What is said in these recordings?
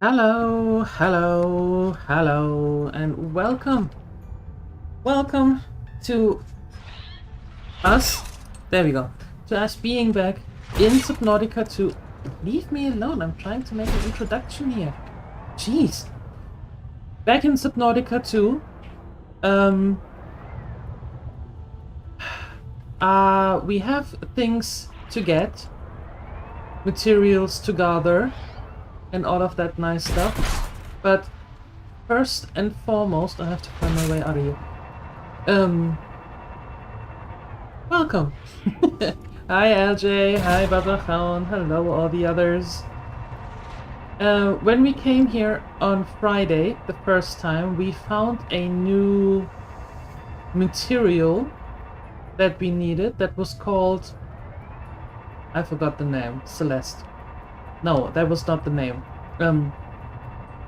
Hello, hello, hello, and welcome. Welcome to us. There we go. To us being back in Subnautica to leave me alone. I'm trying to make an introduction here. Jeez. Back in Subnautica 2. Um we have things to get, materials to gather, and all of that nice stuff. But first and foremost, I have to find my way out of here. Welcome. Hi LJ, hi Baba Khan, hello all the others. When we came here on Friday, the first time, we found a new material that we needed that was called... I forgot the name. Celeste. No, that was not the name.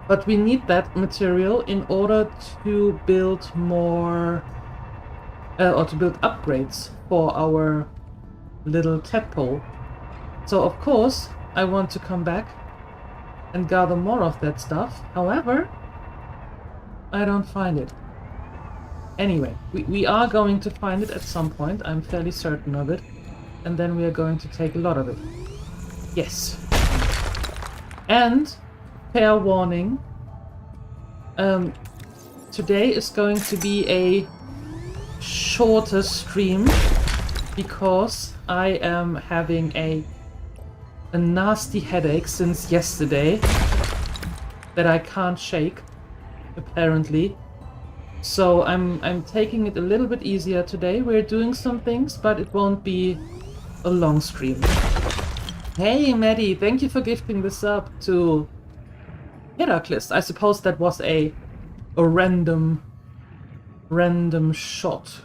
But we need that material in order to build more... or to build upgrades for our little tadpole. So of course, I want to come back and gather more of that stuff. However, I don't find it. Anyway, we are going to find it at some point. I'm fairly certain of it. And then we are going to take a lot of it. Yes. And, fair warning, today is going to be a shorter stream because I am having a nasty headache since yesterday that I can't shake, apparently. So I'm taking it a little bit easier today. We're doing some things, but it won't be a long stream. Hey Maddie, thank you for gifting this up to Heracles. I suppose that was a random shot.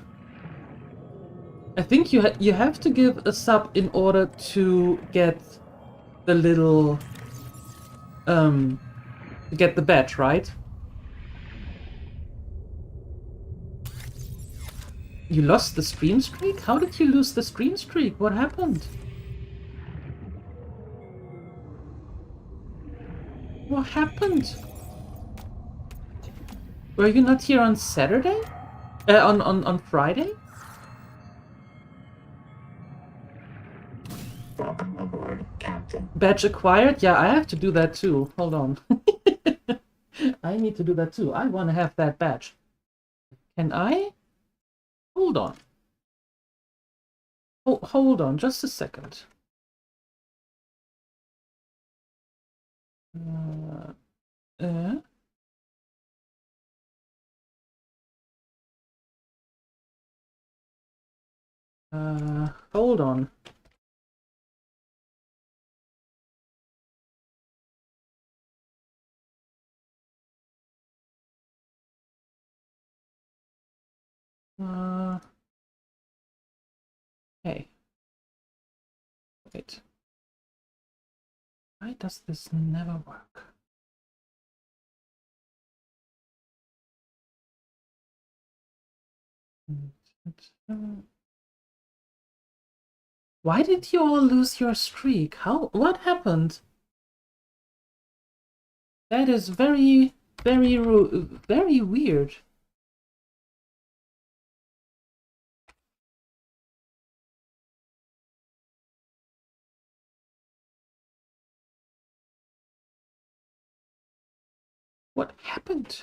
I think you have to give a sub in order to get the little to get the badge, right? You lost the stream streak? How did you lose the stream streak? What happened? What happened? Were you not here on Saturday? On Friday? Welcome aboard, Captain. Badge acquired? Yeah, I have to do that too. Hold on. I need to do that too. I want to have that badge. Can I? Hold on. Oh, hold on, just a second. Uh, hold on. Hey. Wait. Why does this never work? Why did you all lose your streak? What happened? That is very weird. What happened?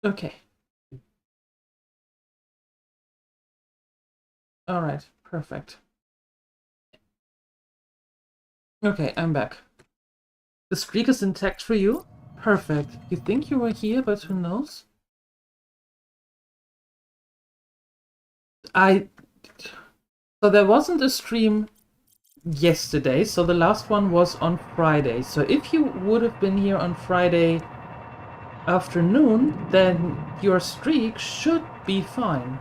Okay. All right, perfect. Okay, I'm back. The streak is intact for you? Perfect. You think you were here, but who knows? So there wasn't a stream yesterday, so the last one was on Friday. So if you would have been here on Friday afternoon, then your streak should be fine.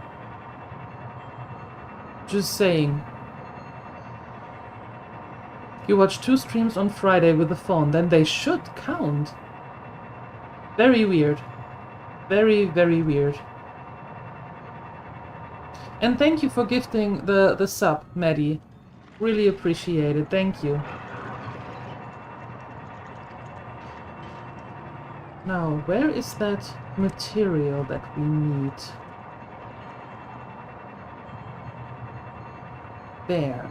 Just saying. You watched 2 streams on Friday with the phone, then they should count. Very weird. Very weird. And thank you for gifting the sub, Maddie. Really appreciate it. Thank you. Now, where is that material that we need? There.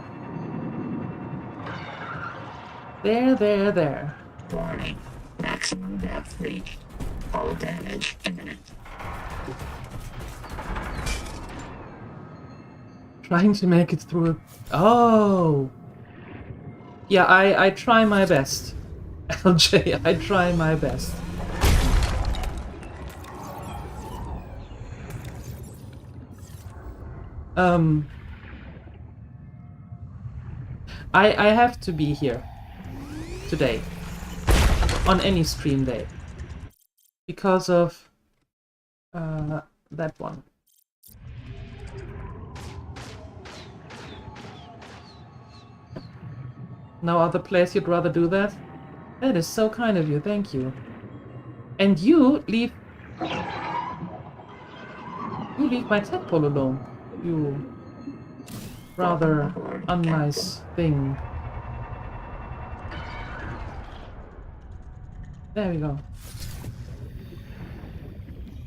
There. Warning. Maximum depth reached. Hull damage imminent. Trying to make it through it. Oh! Yeah, I try my best. LJ, I try my best. I have to be here today on any stream day because of that one. No other place you'd rather do that? That is so kind of you, thank you. And you leave my tadpole alone. You rather unnice thing. There we go.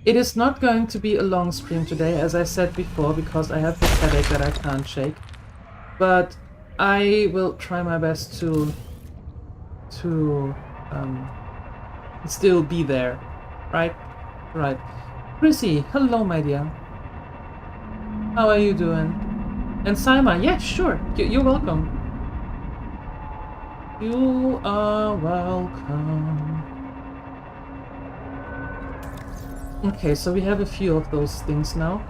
It is not going to be a long stream today, as I said before, because I have this headache that I can't shake. But I will try my best to still be there, right? Right. Chrissy, hello, my dear. How are you doing? And Saima, yeah, sure. You're welcome. You are welcome. Okay, so we have a few of those things now.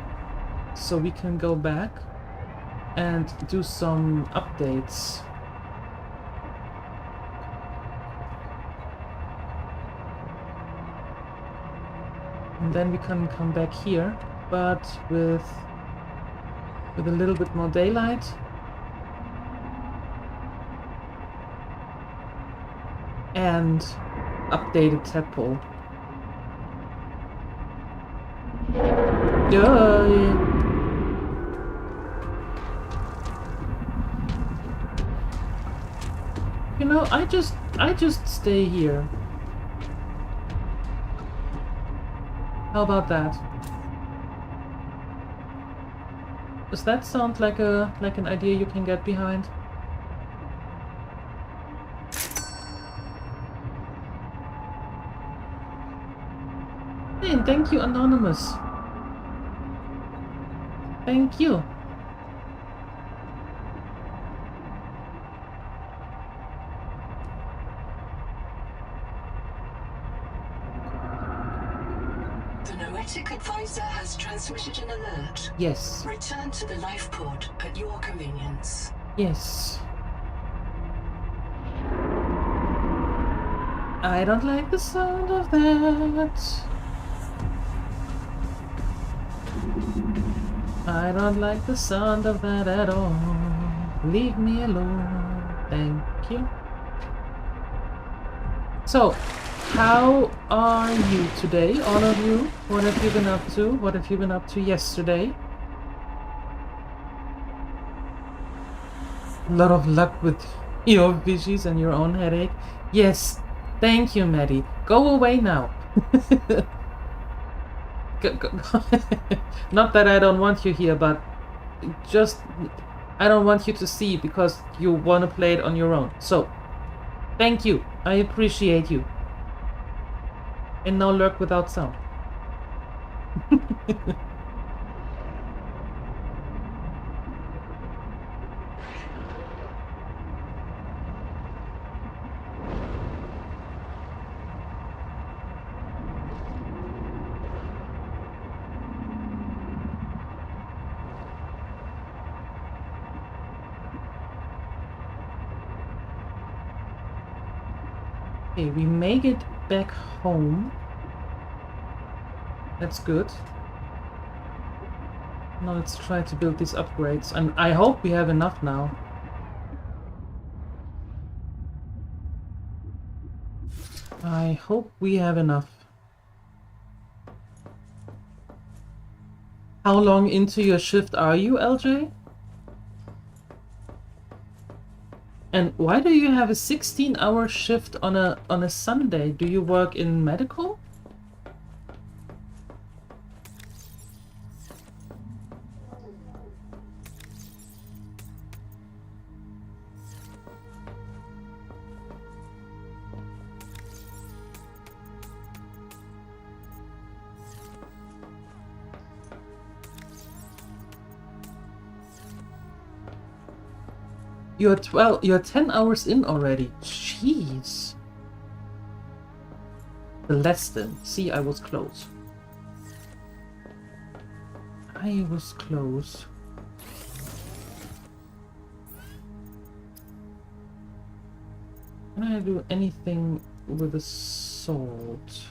So we can go back and do some updates. And then we can come back here, but with a little bit more daylight. And updated tadpole. Yeah. You know, I just stay here. How about that? Does that sound like an idea you can get behind? Hey, and thank you, Anonymous. Thank you. The Noetic advisor has transmitted an alert. Yes. Return to the life pod at your convenience. Yes. I don't like the sound of that. I don't like the sound of that at all. Leave me alone. Thank you. So, how are you today, all of you? What have you been up to? What have you been up to yesterday? A lot of luck with your visuals and your own headache. Yes, thank you, Maddie. Go away now. Go. Not that I don't want you here, but just I don't want you to see because you want to play it on your own. So, thank you. I appreciate you. And now lurk without sound. Okay, we make it back home. That's good. Now let's try to build these upgrades. And I hope we have enough now. I hope we have enough. How long into your shift are you, LJ? And why do you have a 16-hour shift on a Sunday? Do you work in medical? You're 10 hours in already. Jeez. The less than. See, I was close. I was close. Can I do anything with the salt?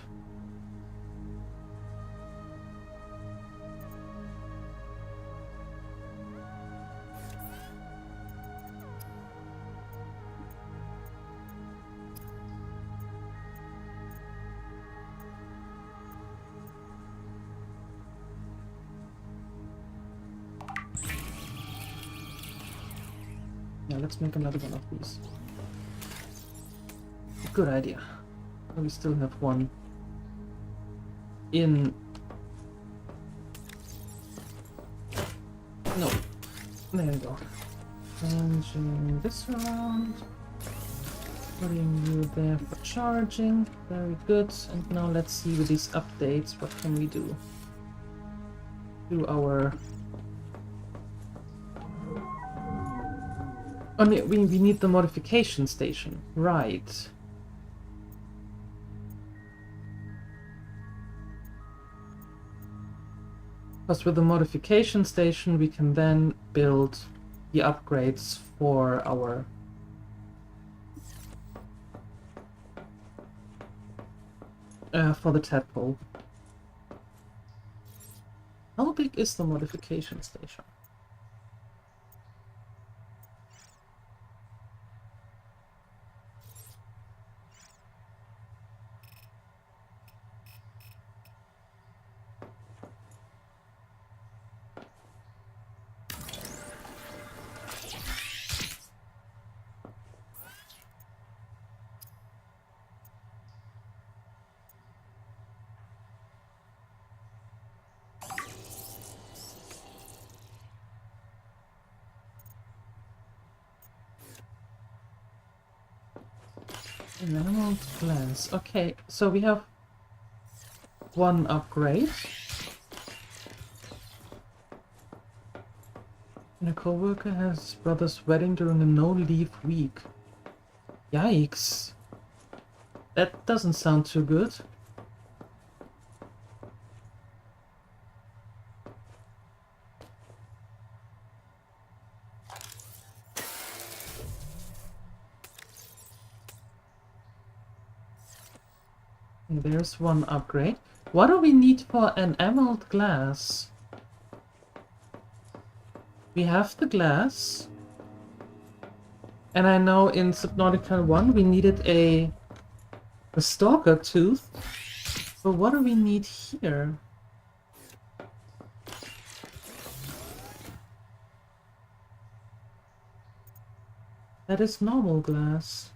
Yeah, let's make another one of these. Good idea. We still have one in... No. There we go. Changing this around. Putting you there for charging. Very good. And now let's see with these updates, what can we do? Do our... Oh, no, we need the modification station. Right. Because with the modification station we can then build the upgrades for our for the tadpole. How big is the modification station? Emerald glass. Okay, so we have one upgrade. And a coworker has his brother's wedding during a no-leave week. Yikes. That doesn't sound too good. There's one upgrade. What do we need for an emerald glass? We have the glass. And I know in Subnautica 1 we needed a stalker tooth. But what do we need here? That is normal glass.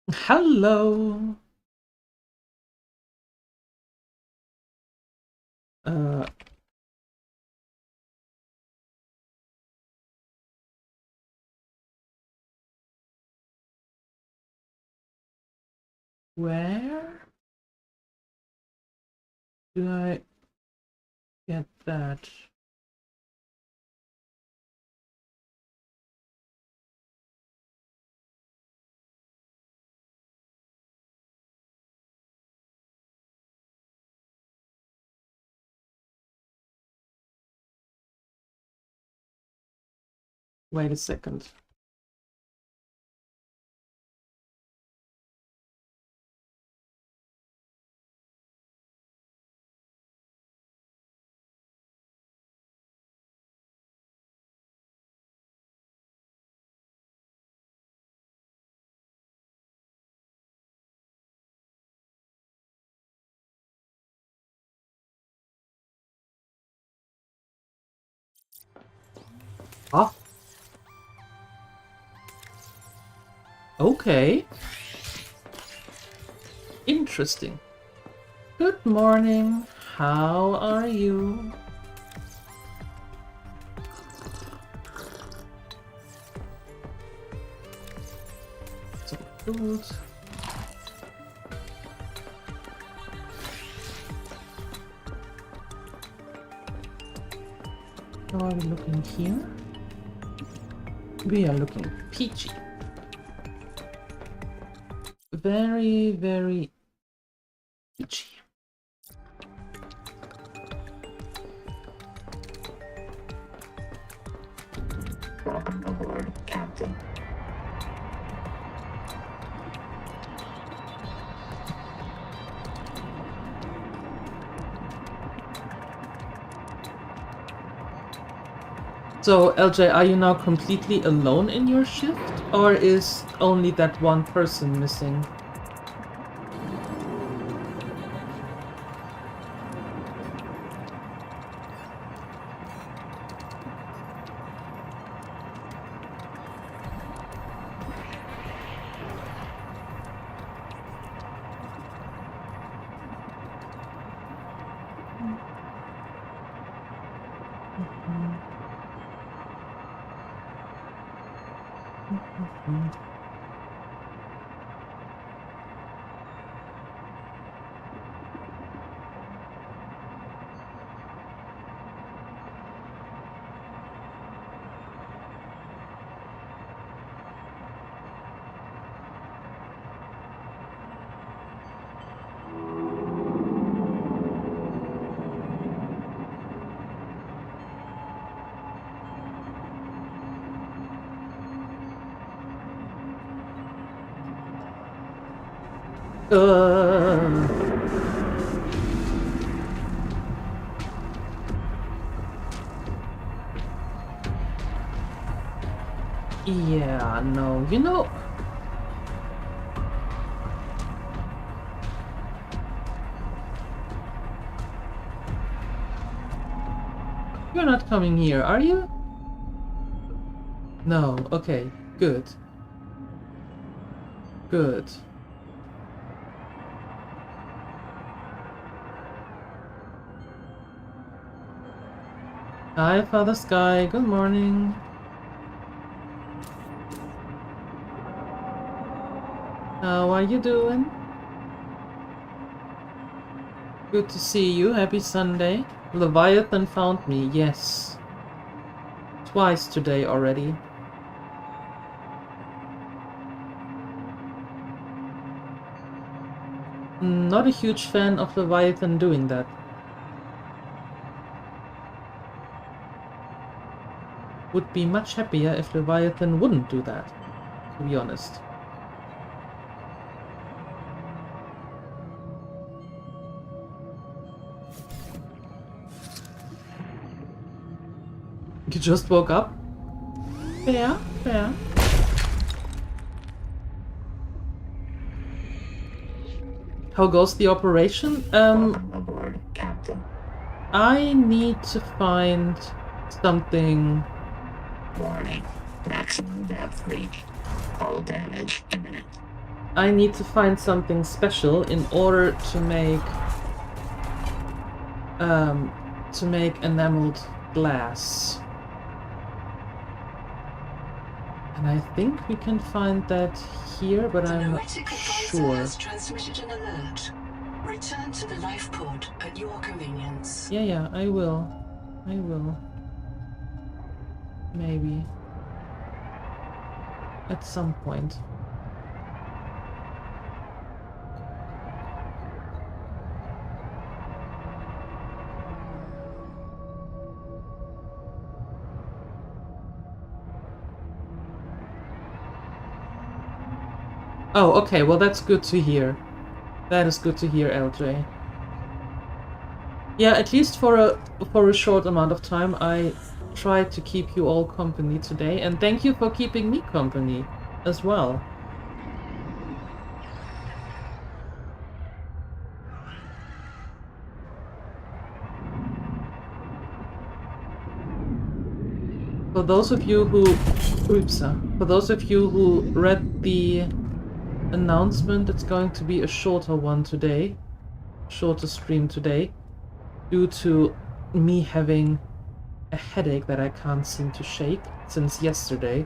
Hello. Uh, where do I get that? Wait a second. Ah. Okay. Interesting. Good morning. How are you? Some food. How are we looking here? We are looking peachy. Very, very peachy. Welcome aboard, Captain. So, LJ, are you now completely alone in your shift? Or is only that one person missing? Yeah, no, you know... You're not coming here, are you? No, okay, good. Good. Hi, Father Sky, good morning. How are you doing? Good to see you, happy Sunday. Leviathan found me, yes. Twice today already. Not a huge fan of Leviathan doing that. Would be much happier if Leviathan wouldn't do that, to be honest. You just woke up? Fair, fair. How goes the operation? Welcome aboard, Captain. I need to find something. Warning. Maximum depth reached. Hull damage imminent. I need to find something special in order to make enameled glass. And I think we can find that here, but I'm not Noetic advisor sure. has transmitted an alert. Return to the life pod at your convenience. Yeah, I will. I will. Maybe. At some point. Oh, okay, well that's good to hear. That is good to hear, LJ. Yeah, at least for a short amount of time, I tried to keep you all company today, and thank you for keeping me company as well. For those of you who... Oops. For those of you who read the announcement, it's going to be a shorter one today. Shorter stream today. Due to me having a headache that I can't seem to shake since yesterday.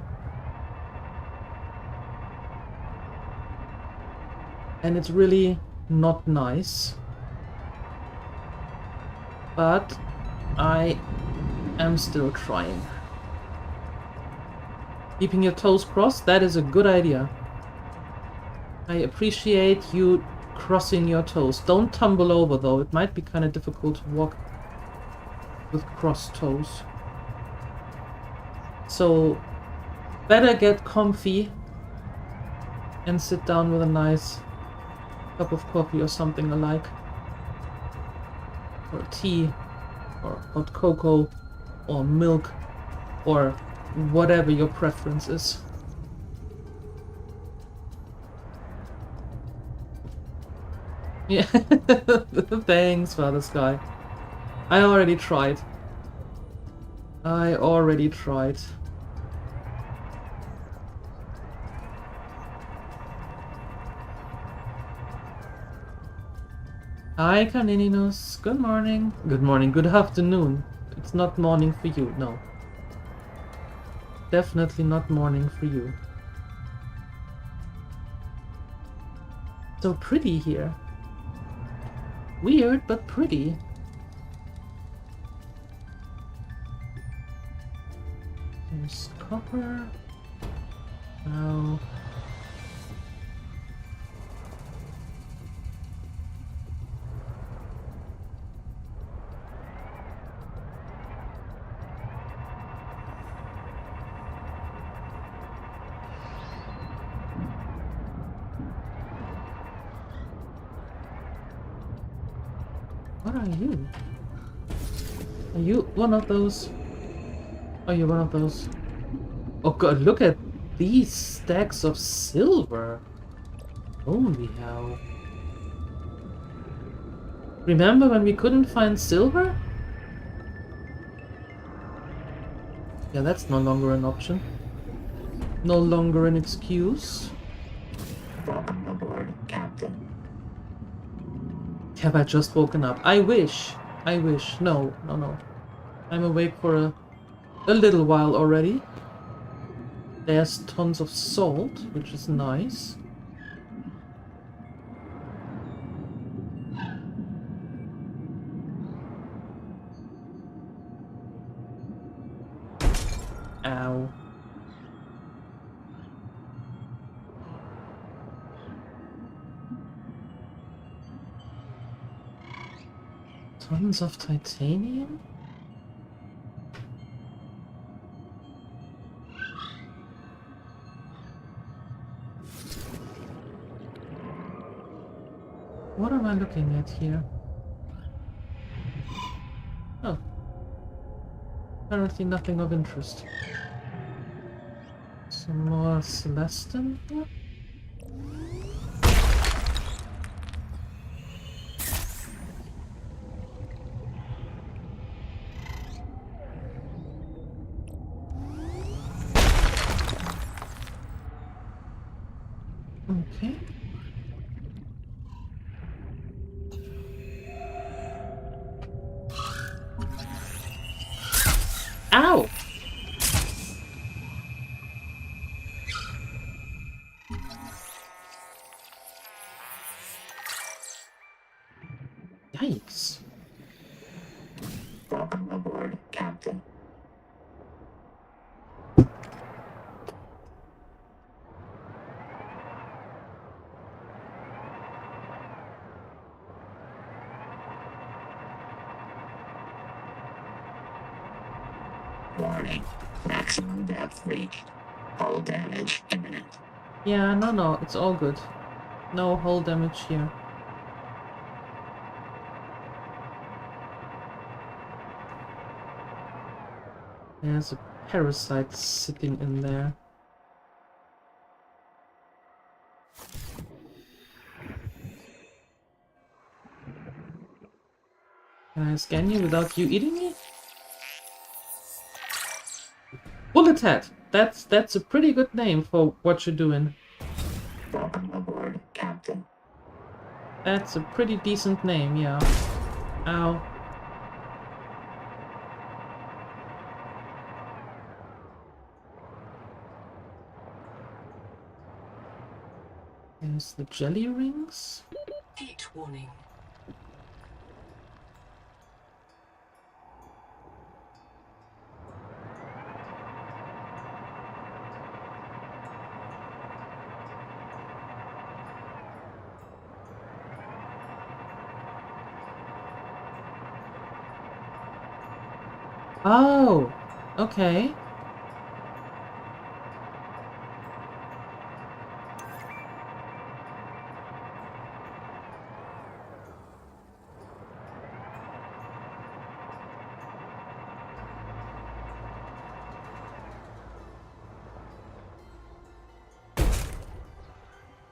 And it's really not nice. But I am still trying. Keeping your toes crossed, that is a good idea. I appreciate you crossing your toes. Don't tumble over though, it might be kind of difficult to walk with crossed toes. So, better get comfy and sit down with a nice cup of coffee or something alike. Or tea, or hot cocoa, or milk, or whatever your preference is. Yeah, thanks, Father Sky. I already tried. Hi, Canininus. Good morning. Good morning. Good afternoon. It's not morning for you, no. Definitely not morning for you. So pretty here. Weird, but pretty. There's copper. Now... What are you? Are you one of those? Are you one of those? Oh god, look at these stacks of silver. Holy hell. Remember when we couldn't find silver? Yeah, that's no longer an option. No longer an excuse. Welcome aboard, Captain. Have I just woken up? I wish. I wish. No, no, no. I'm awake for a little while already. There's tons of salt, which is nice. Ow. Tons of titanium? What am I looking at here? Oh. Apparently nothing of interest. Some more Celestin here? Okay. Ow! Yikes. Welcome aboard, Captain. Warning. Maximum depth reached. Hull damage imminent. Yeah, no, it's all good. No hull damage here. There's a parasite sitting in there. Can I scan you without you eating me? Habitat. That's a pretty good name for what you're doing. Welcome aboard, Captain. That's a pretty decent name, yeah. Ow. There's the jelly rings. Heat warning. Oh, okay.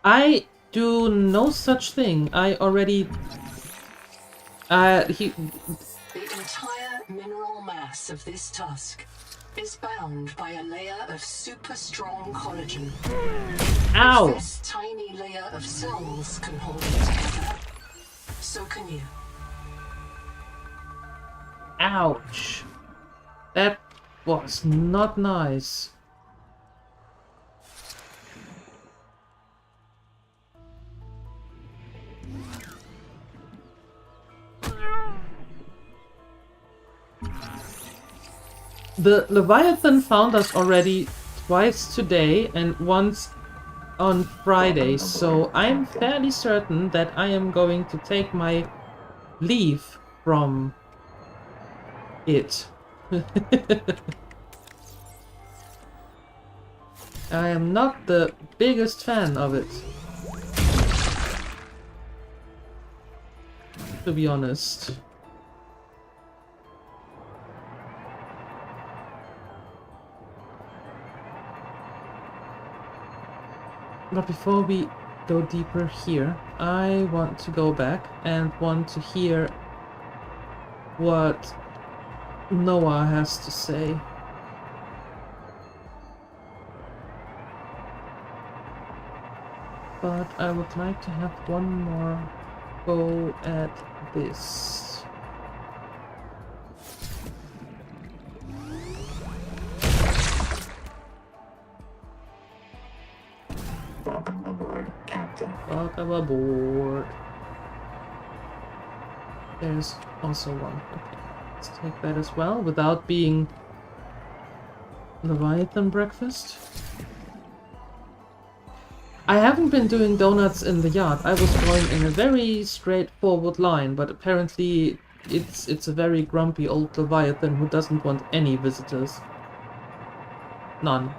I do no such thing. I already... The entire mineral mass of this tusk is bound by a layer of super strong collagen. Ow! If this tiny layer of cells can hold it together, so can you. Ouch. That was not nice. The Leviathan found us already twice today and once on Friday, so I'm fairly certain that I am going to take my leave from it. I am not the biggest fan of it, to be honest. But before we go deeper here, I want to go back and want to hear what Noah has to say. But I would like to have one more go at this. Welcome aboard, Captain. Welcome aboard. There's also one. Okay, let's take that as well without being Leviathan breakfast. I haven't been doing donuts in the yard. I was going in a very straightforward line, but apparently it's a very grumpy old Leviathan who doesn't want any visitors. None.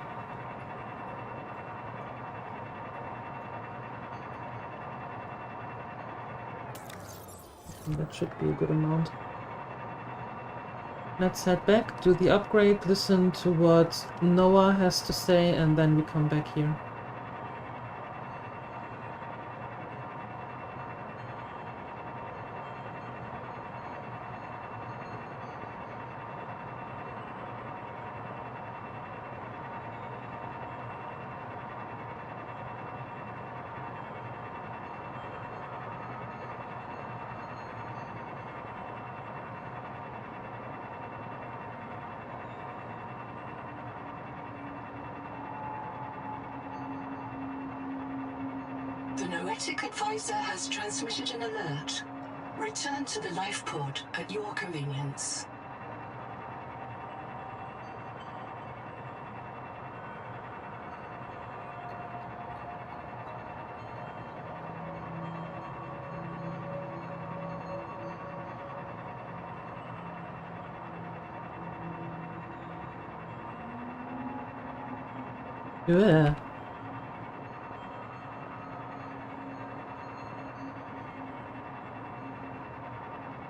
That should be a good amount. Let's head back, do the upgrade, listen to what Noah has to say, and then we come back here. The Noetic advisor has transmitted an alert. Return to the life pod at your convenience. Yeah.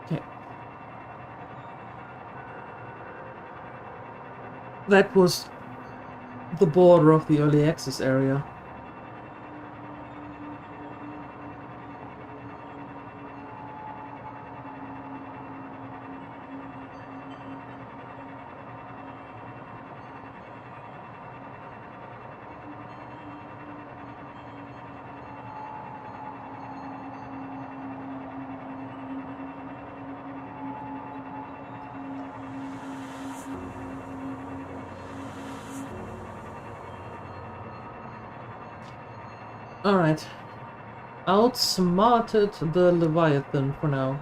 Okay. That was the border of the early access area. Alright. Outsmarted the Leviathan for now.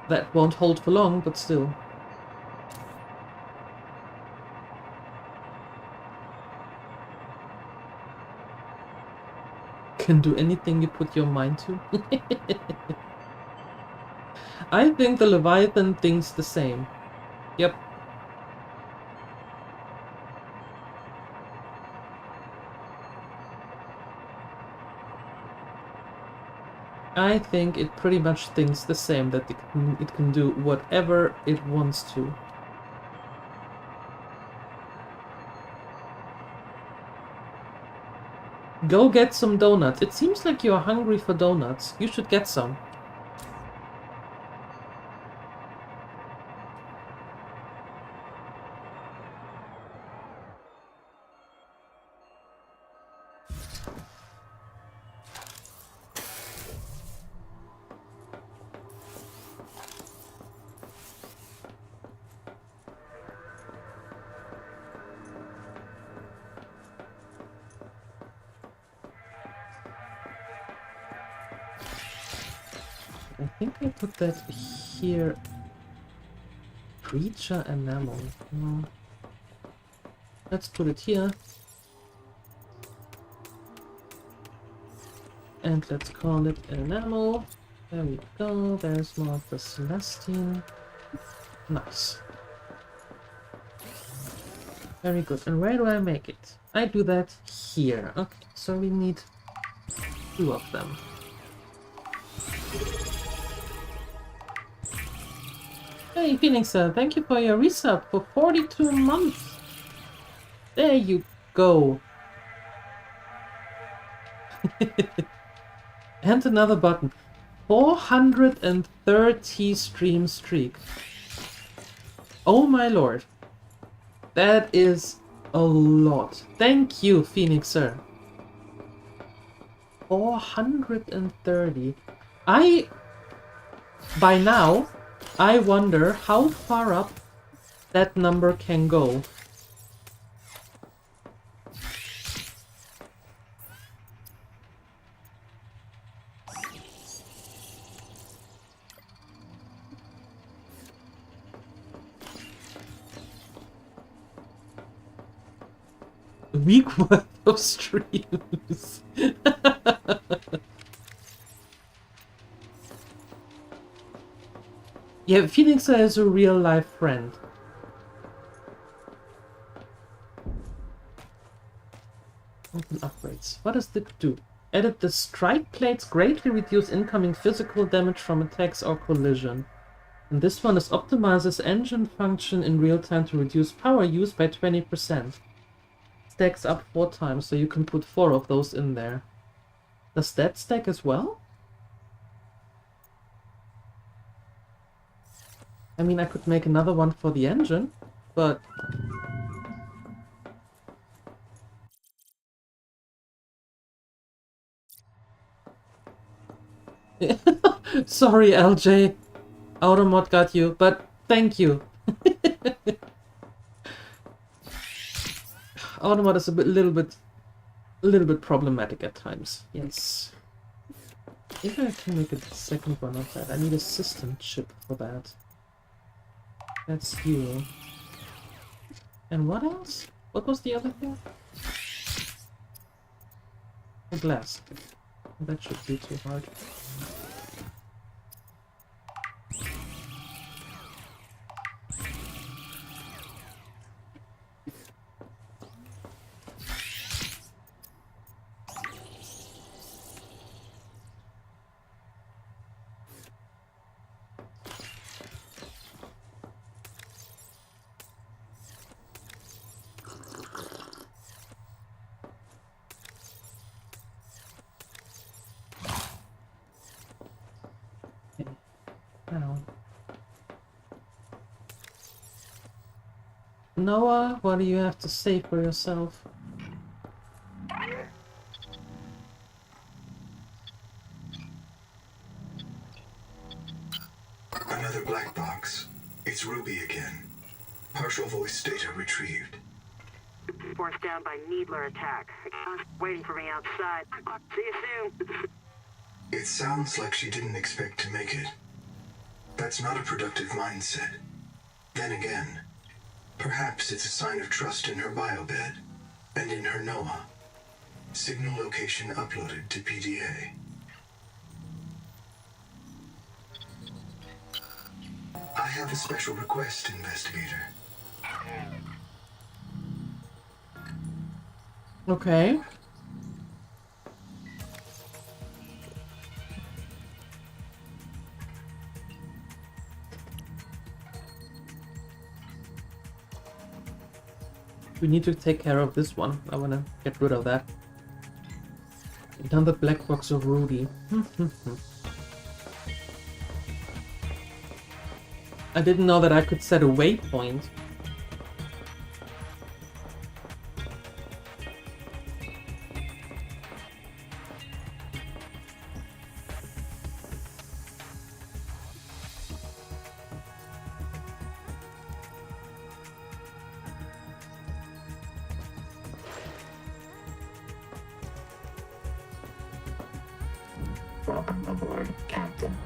That won't hold for long, but still. Can do anything you put your mind to. I think the Leviathan thinks the same. Yep. I think it pretty much thinks the same, that it can do whatever it wants to. Go get some donuts. It seems like you're hungry for donuts. You should get some. I think I put that here. Creature enamel. No. Let's put it here. And let's call it enamel. There we go. There's more of the Celestine. Nice. Very good. And where do I make it? I do that here. Okay, so we need 2 of them. Hey, Phoenix, thank you for your resub for 42 months. There you go. And another button. 430 stream streak. Oh my lord. That is a lot. Thank you, Phoenix, sir. 430. By now, I wonder how far up that number can go. A week worth of streams. Yeah, Phoenix is a real life friend. Open upgrades. What does it do? Edit the strike plates greatly reduce incoming physical damage from attacks or collision. And this one is optimizes engine function in real time to reduce power use by 20%. Stacks up 4 times, so you can put 4 of those in there. Does that stack as well? I mean, I could make another one for the engine, but... Sorry, LJ. Automod got you, but thank you. Automod is a little bit problematic at times. Yes. If I can make a second one of that, I need a system chip for that. That's you. And what else? What was the other thing? A glass. That should be too hard. Noah, what do you have to say for yourself? Another black box. It's Ruby again. Partial voice data retrieved. force down by Needler attack. Waiting for me outside. See you soon. It sounds like she didn't expect to make it. That's not a productive mindset. Then again, perhaps it's a sign of trust in her biobed and in her NOAA. Signal location uploaded to PDA. I have a special request, Investigator. Okay. We need to take care of this one. I wanna get rid of that. Another black box of Rudy. I didn't know that I could set a waypoint. Welcome aboard, Captain.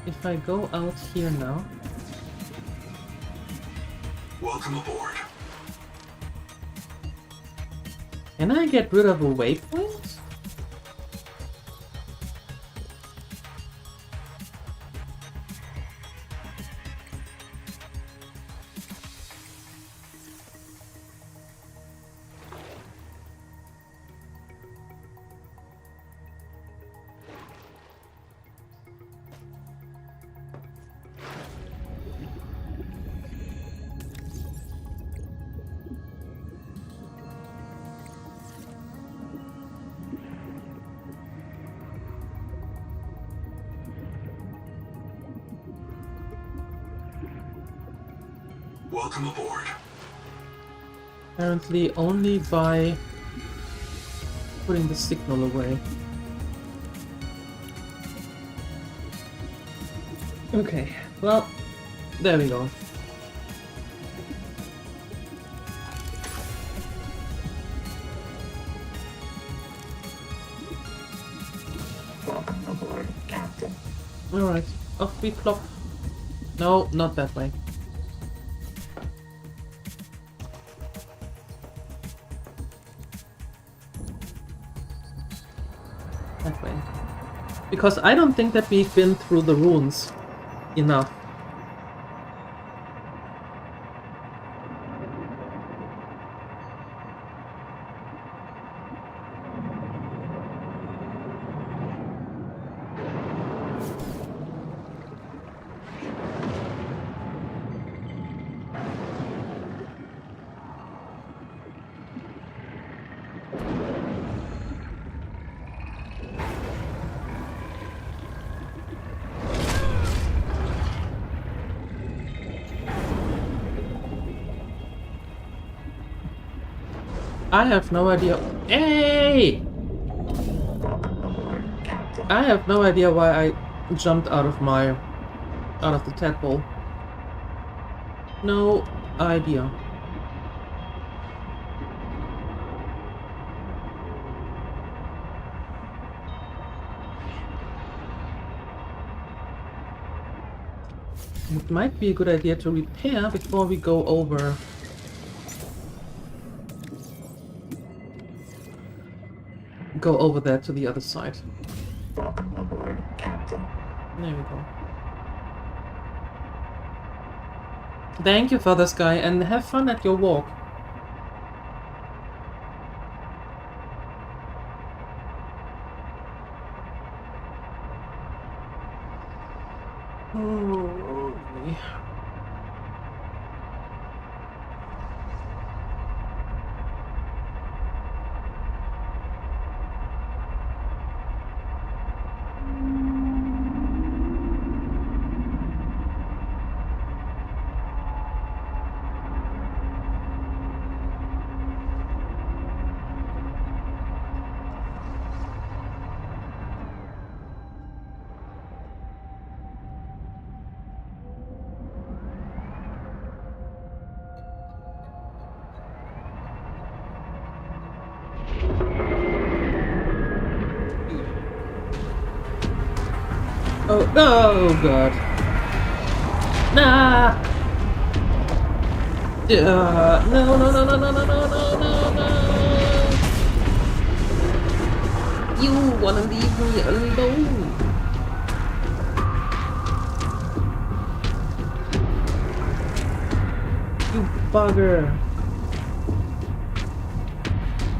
If I go out here now. Welcome aboard. Can I get rid of a waypoint? Welcome aboard. Apparently only by putting the signal away. Okay, well, there we go. Welcome aboard, Captain. Alright, off we plop. No, not that way. That way. Because I don't think that we've been through the ruins enough. I have no idea. Hey! Welcome aboard, Captain. I have no idea why I jumped out of the tadpole. No idea. It might be a good idea to repair before we go over. Go over there to the other side. Welcome aboard, Captain. There we go. Thank you for this, guy, and have fun at your walk. Oh, okay. Oh, oh god. Nah! No, no, no, no, no, no, no, no, no, no! You wanna leave me alone? You bugger!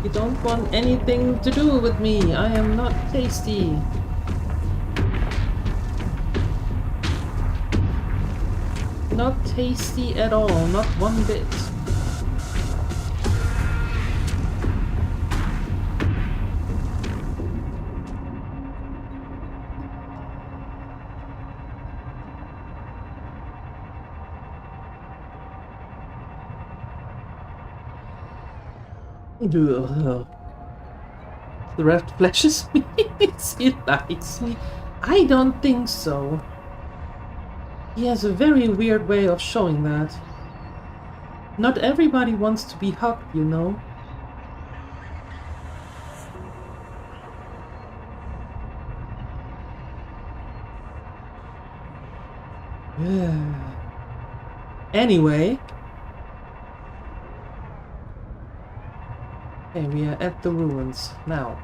You don't want anything to do with me. I am not tasty. Not tasty at all, not one bit. Ugh. The rat flashes me. He likes me. I don't think so. He has a very weird way of showing that. Not everybody wants to be hugged, you know. Anyway. Okay, we are at the ruins now.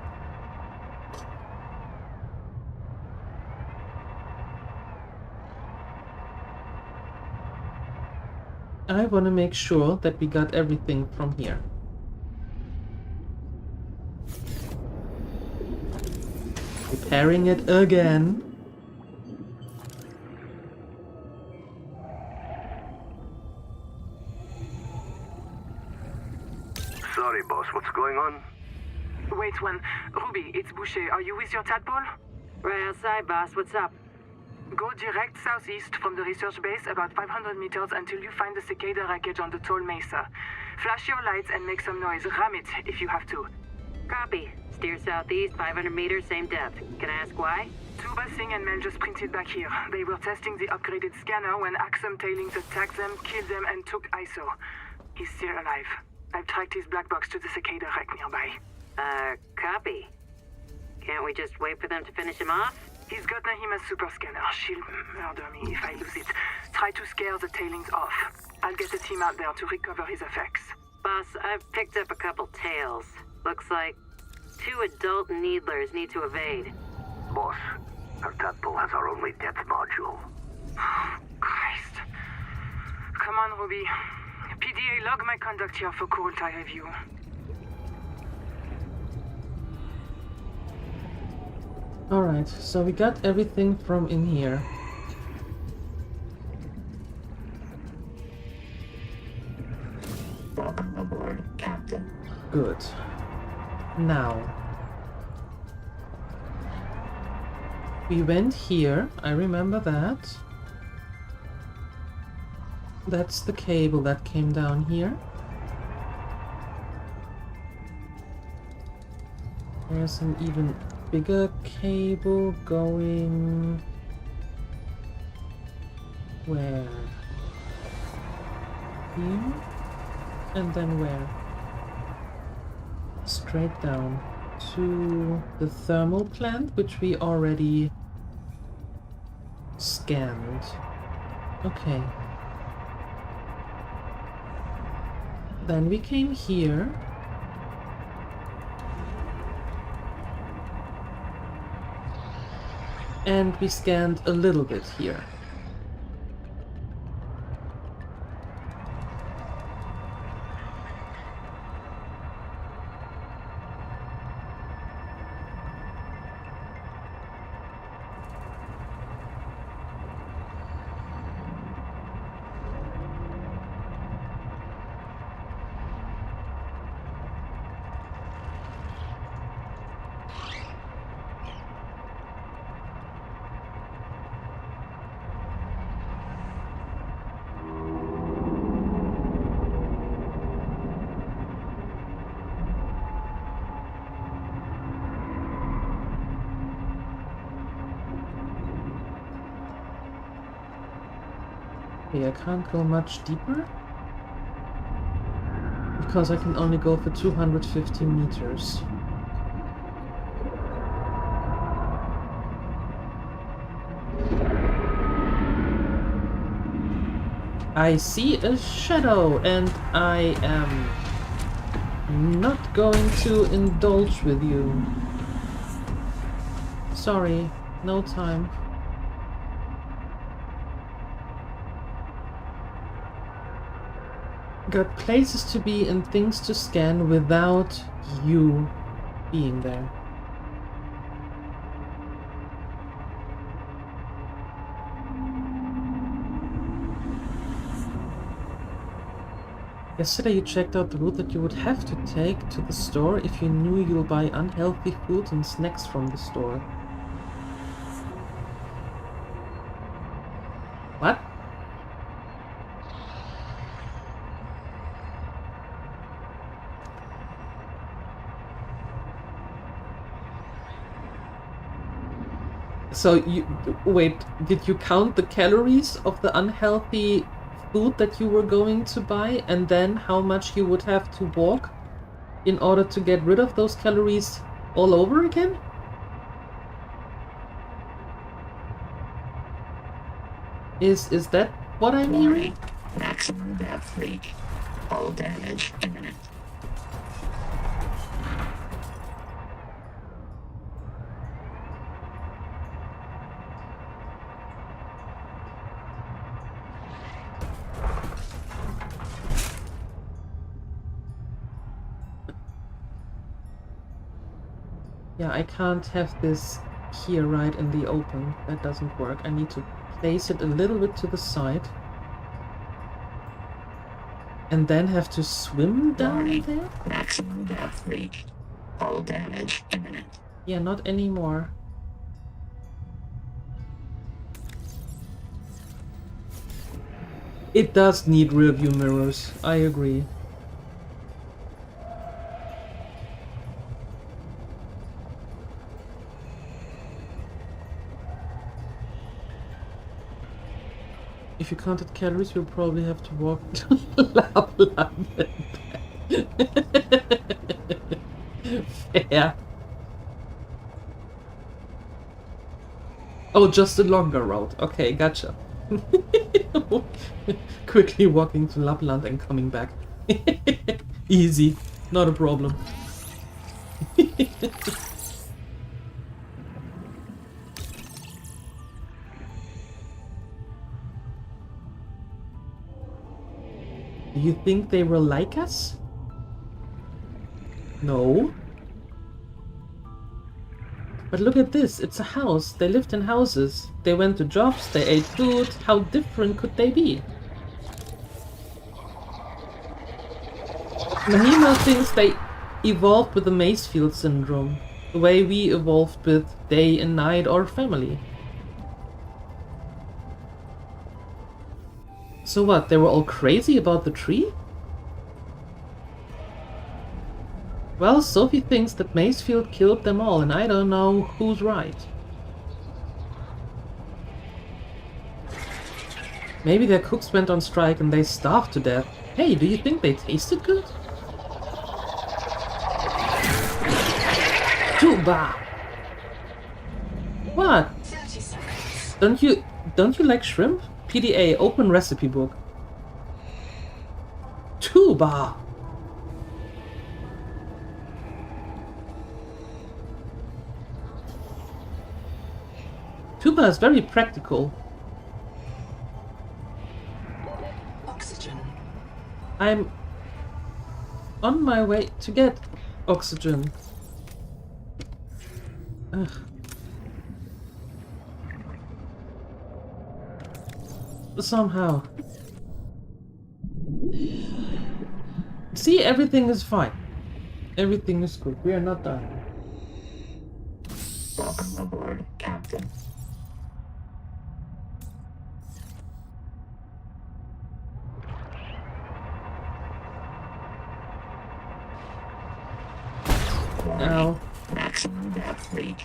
I want to make sure that we got everything from here. Repairing it again. Sorry, boss. What's going on? Wait one. Ruby, it's Boucher. Are you with your tadpole? Right outside, boss. What's up? Go direct southeast from the research base about 500 meters until you find the cicada wreckage on the tall mesa. Flash your lights and make some noise. Ram it if you have to. Copy. Steer southeast, 500 meters, same depth. Can I ask why? Tuba Singh and Mel just printed back here. They were testing the upgraded scanner when Axum tailings attacked them, killed them, and took ISO. He's still alive. I've tracked his black box to the cicada wreck nearby. Copy. Can't we just wait for them to finish him off? He's got Nahima's super scanner. She'll murder me if I lose it. Try to scare the tailings off. I'll get the team out there to recover his effects. Boss, I've picked up a couple tails. Looks like 2 adult needlers need to evade. Boss, our tadpole has our only depth module. Christ. Come on, Ruby. PDA, log my conduct here for Kurultai review. Alright, so we got everything from in here. Welcome aboard, Captain. Good. Now. We went here, I remember that. That's the cable that came down here. There's an even bigger cable going... where? Here? And then where? Straight down to the thermal plant, which we already scanned. Okay. Then we came here. And we scanned a little bit here. Okay, I can't go much deeper because I can only go for 250 meters. I see a shadow, and I am not going to indulge with you. Sorry, no time. Got places to be and things to scan without you being there. Yesterday you checked out the route that you would have to take to the store if you knew you'll buy unhealthy food and snacks from the store. What? So you wait, did you count the calories of the unhealthy food that you were going to buy and then how much you would have to walk in order to get rid of those calories all over again? Is that what I'm hearing? Warning. Maximum depth leak. Hull damage imminent. Yeah, I can't have this here right in the open. That doesn't work. I need to place it a little bit to the side. And then have to swim down Warning. there? Maximum depth leak. Hull damage imminent. Yeah, not anymore. It does need rear view mirrors, I agree. If you counted calories, you'll probably have to walk to Lapland. Fair. Oh, just a longer route. Okay, gotcha. Quickly walking to Lapland and coming back. Easy, not a problem. Do you think they were like us? No. But look at this, it's a house. They lived in houses. They went to jobs, they ate food. How different could they be? Mahima thinks they evolved with the Macefield syndrome. The way we evolved with day and night or family. So what, they were all crazy about the tree? Well, Sophie thinks that Macefield killed them all, and I don't know who's right. Maybe their cooks went on strike and they starved to death. Hey, do you think they tasted good? Tuba! What? 30 seconds. Don't you like shrimp? PDA, open recipe book. Tuba! Tuba is very practical. Oxygen. I'm on my way to get oxygen. Ugh. Somehow. See, everything is fine. Everything is good. We are not done. Welcome aboard, Captain. Ow. Maximum depth leak.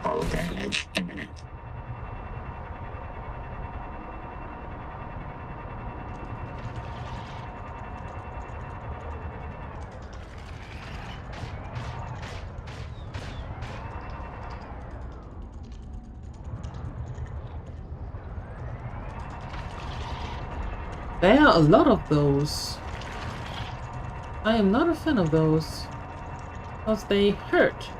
Hull damage imminent. There are a lot of those. I am not a fan of those. Because they hurt.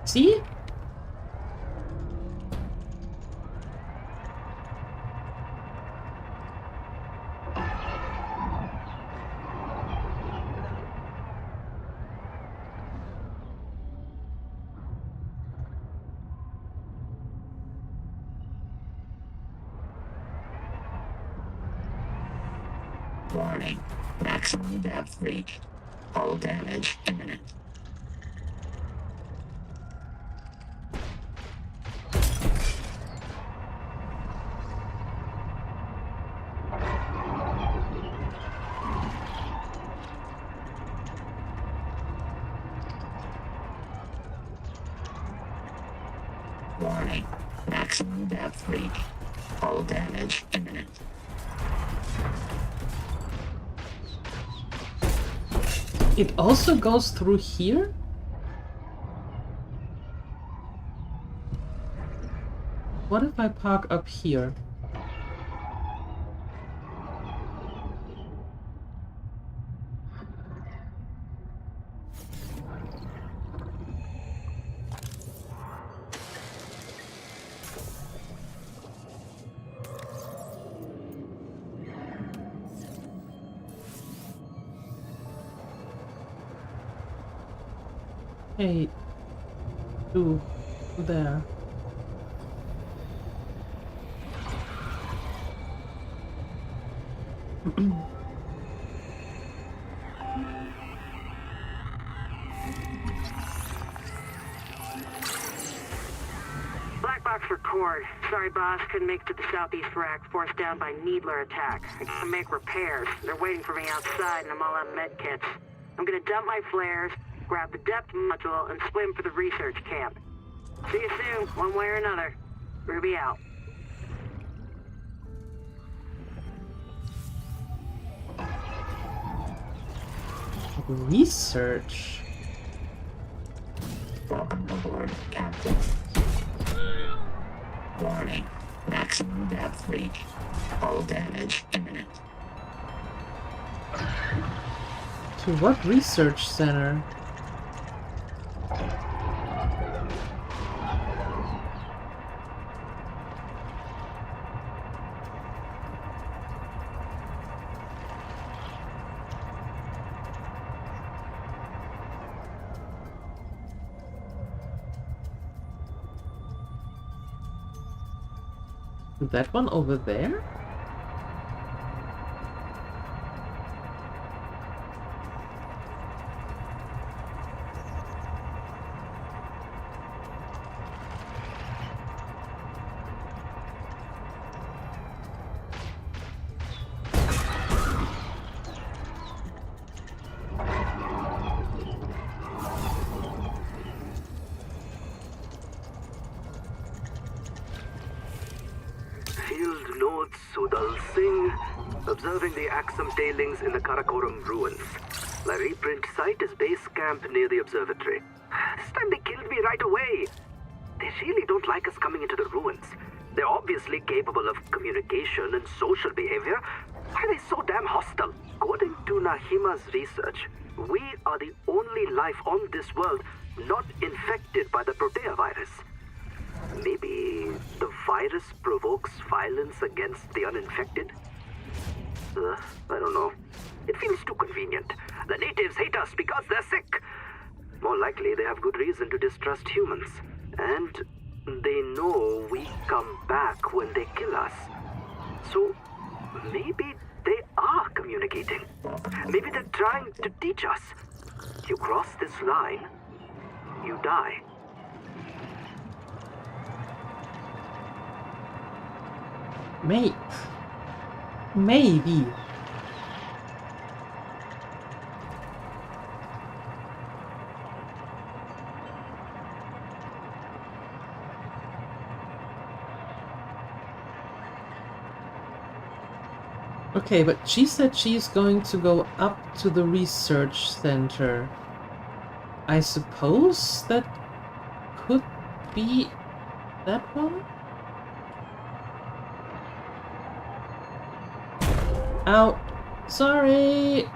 See? Warning. Maximum depth reached. Hull damage imminent. Warning. Maximum depth reached. Hull damage imminent. It also goes through here? What if I park up here? Hey, do there. Black box for Cord. Sorry, boss. Couldn't make it to the southeast rack. Forced down by Needler attack. I gotta make repairs. They're waiting for me outside, and I'm all out of med kits. I'm gonna dump my flares, grab the depth module, and swim for the research camp. See you soon, one way or another. Ruby out. Research? Welcome aboard, Captain. Warning. Maximum depth reached. Hull damage imminent. To what research center? That one over there? Field Notes Sudal Singh, observing the Axum tailings in the Karakoram ruins. My reprint site is base camp near the observatory. This time they killed me right away. They really don't like us coming into the ruins. They're obviously capable of communication and social behavior. Why are they so damn hostile? According to Nahima's research, we are the only life on this world not infected by the Protea virus. Maybe the virus provokes violence against the uninfected? I don't know. It feels too convenient. The natives hate us because they're sick. More likely, they have good reason to distrust humans. And they know we come back when they kill us. So maybe they are communicating. Maybe they're trying to teach us. You cross this line, you die. Maybe. Okay, but she said she's going to go up to the research center. I suppose that could be that one? Ow! Sorry!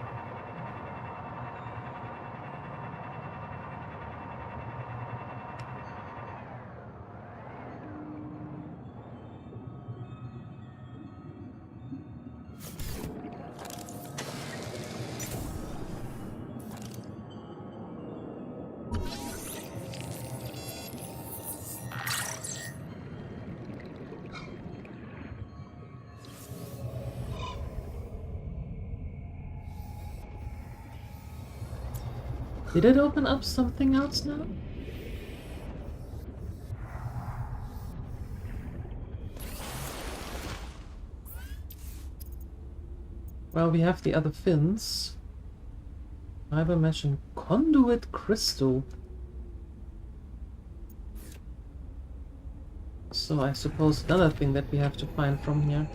Did it open up something else now? Well, we have the other fins. Fiber mesh and conduit crystal. So I suppose another thing that we have to find from here.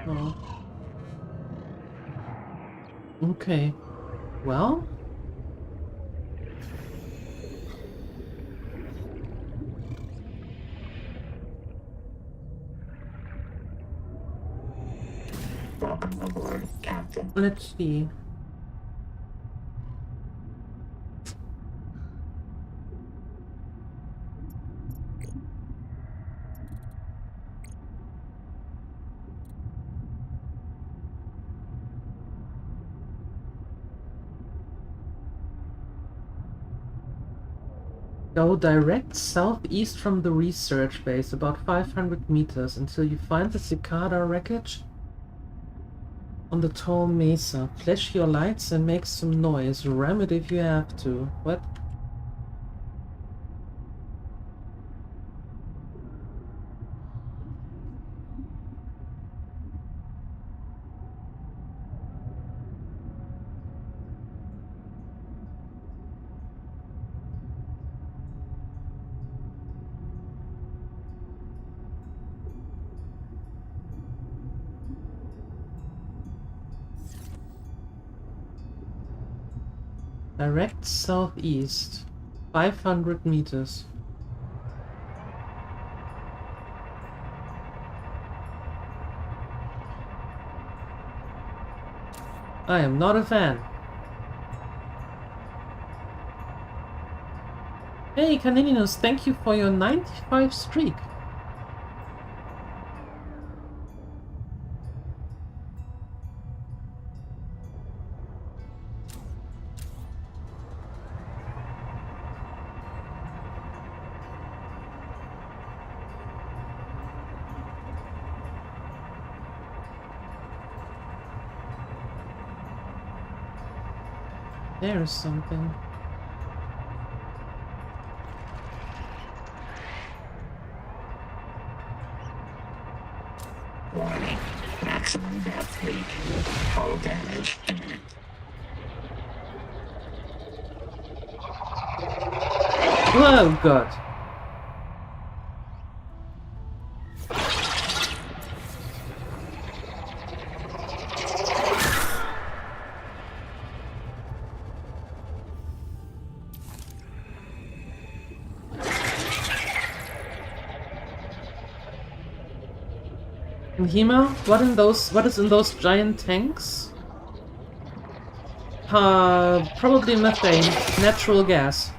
Oh. Okay. Well? Welcome aboard, Captain. Let's see. Go direct southeast from the research base, about 500 meters, until you find the cicada wreckage on the tall mesa. Flash your lights and make some noise. Ram it if you have to. What? Direct southeast, 500 meters. I am not a fan. Hey Canininus, thank you for your 95 streak. There's something. Warning. Maximum depth leak. Hull damage imminent. Oh god. Hema, what is in those giant tanks? Probably methane, natural gas.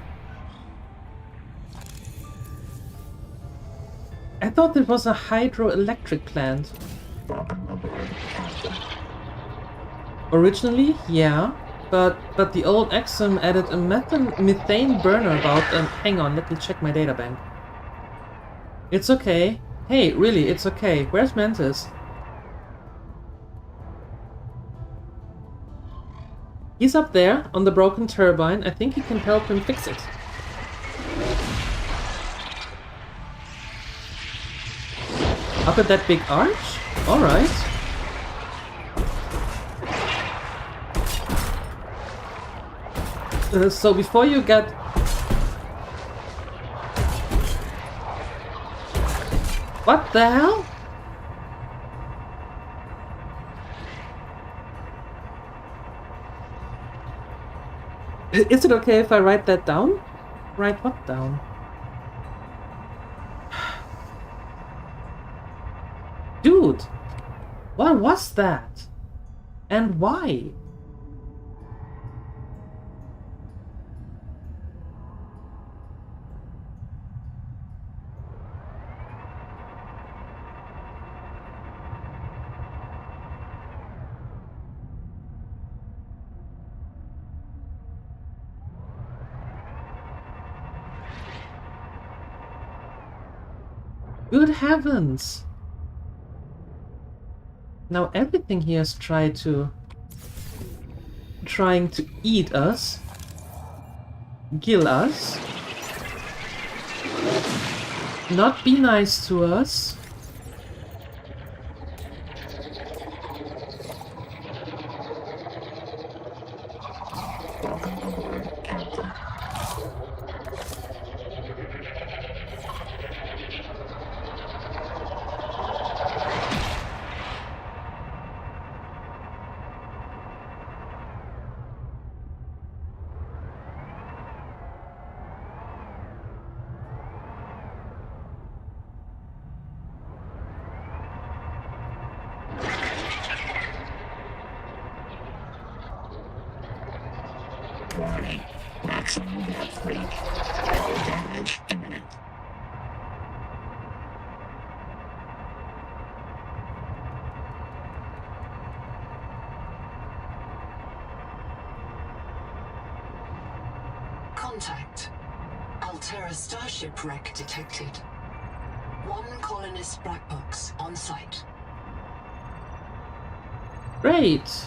I thought it was a hydroelectric plant. Welcome aboard, Captain. Originally, yeah, but the old Exum added a methane burner about. Hang on, let me check my databank. It's okay. Hey, really, it's okay. Where's Mantis? He's up there on the broken turbine. I think you can help him fix it. Up at that big arch? Alright. So before you get... What the hell? Is it okay if I write that down? Write what down? Dude! What was that? And why? Good heavens! Now everything here is trying to eat us, kill us, not be nice to us. Warning. Maximum depth leak. Hull damage imminent. Contact. Altera starship wreck detected. One colonist black box on site. Great!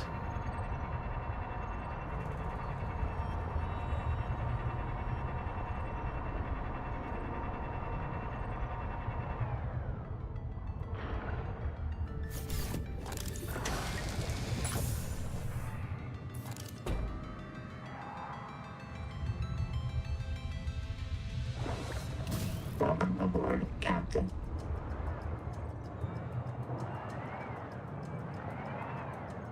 Welcome aboard, Captain.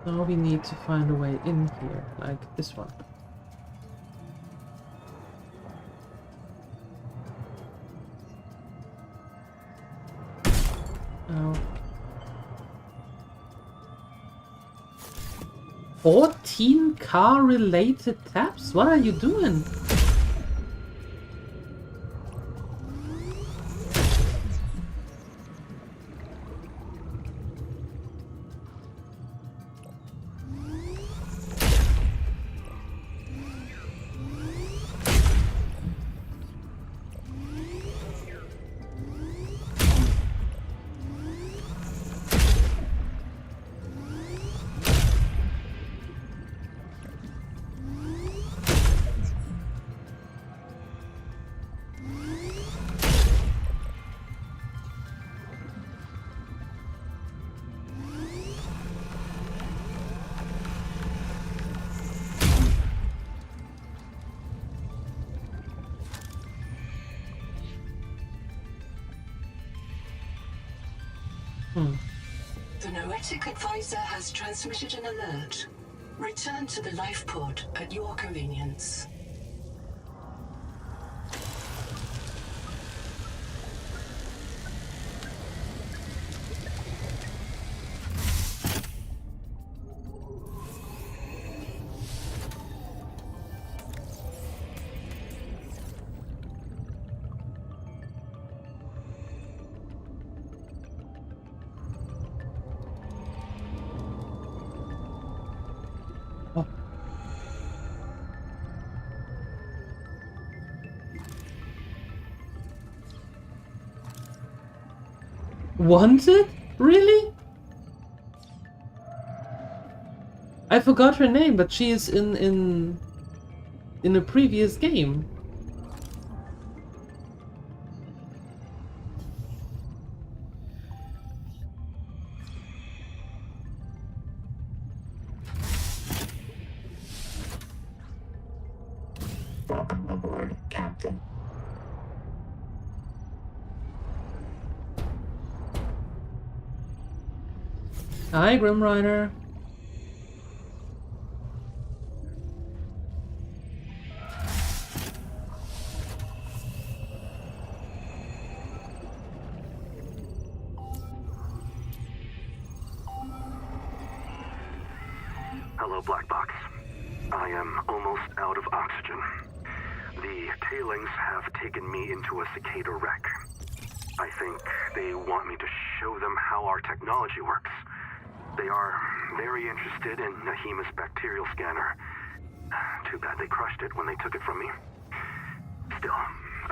Now we need to find a way in here, like this one. Oh. 14 car-related tabs? What are you doing? The Noetic advisor has transmitted an alert. Return to the life pod at your convenience. Wanted? Really? I forgot her name, but she is in a previous game. Welcome aboard, Captain. Hi, Grim Rider. Hello, Black Box. I am almost out of oxygen. The tailings have taken me into a cicada wreck. I think they want me to show them how our technology works. They are very interested in Nahima's bacterial scanner. Too bad they crushed it when they took it from me. Still,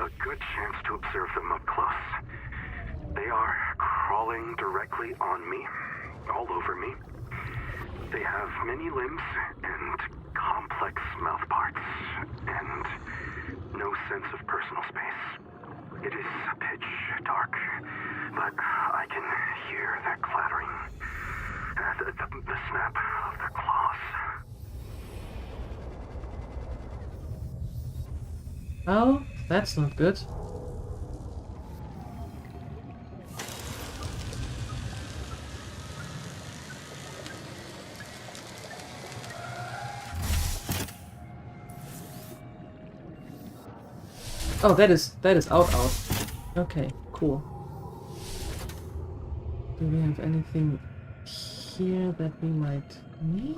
a good chance to observe them up close. They are crawling directly on me, all over me. They have many limbs and complex mouth parts, and no sense of personal space. It is pitch dark, but I can hear their clattering, the snap of their claws. Oh, that's not good. Oh, that is out. Okay, cool. Do we have anything here that we might need?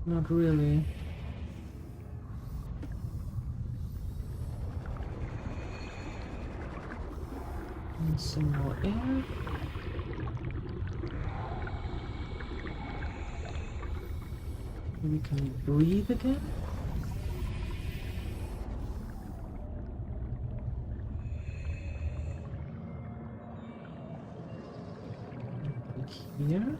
Not really. And some more air. We can breathe again. Here.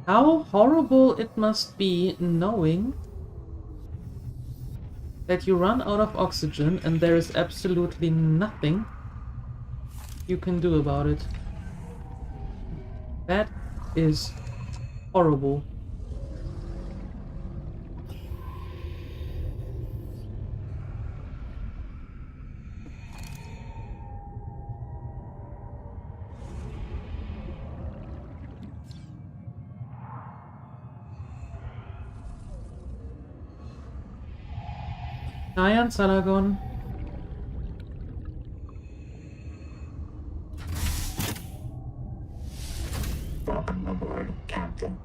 How horrible it must be knowing that you run out of oxygen and there is absolutely nothing you can do about it. That is horrible. Cyan Salagon. Welcome aboard, Captain.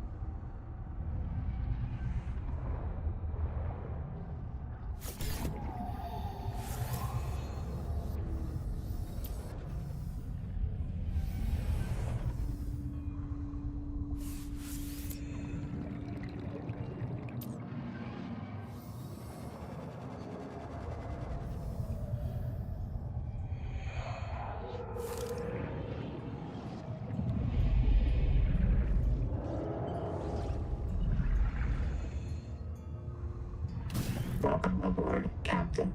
Welcome aboard, Captain.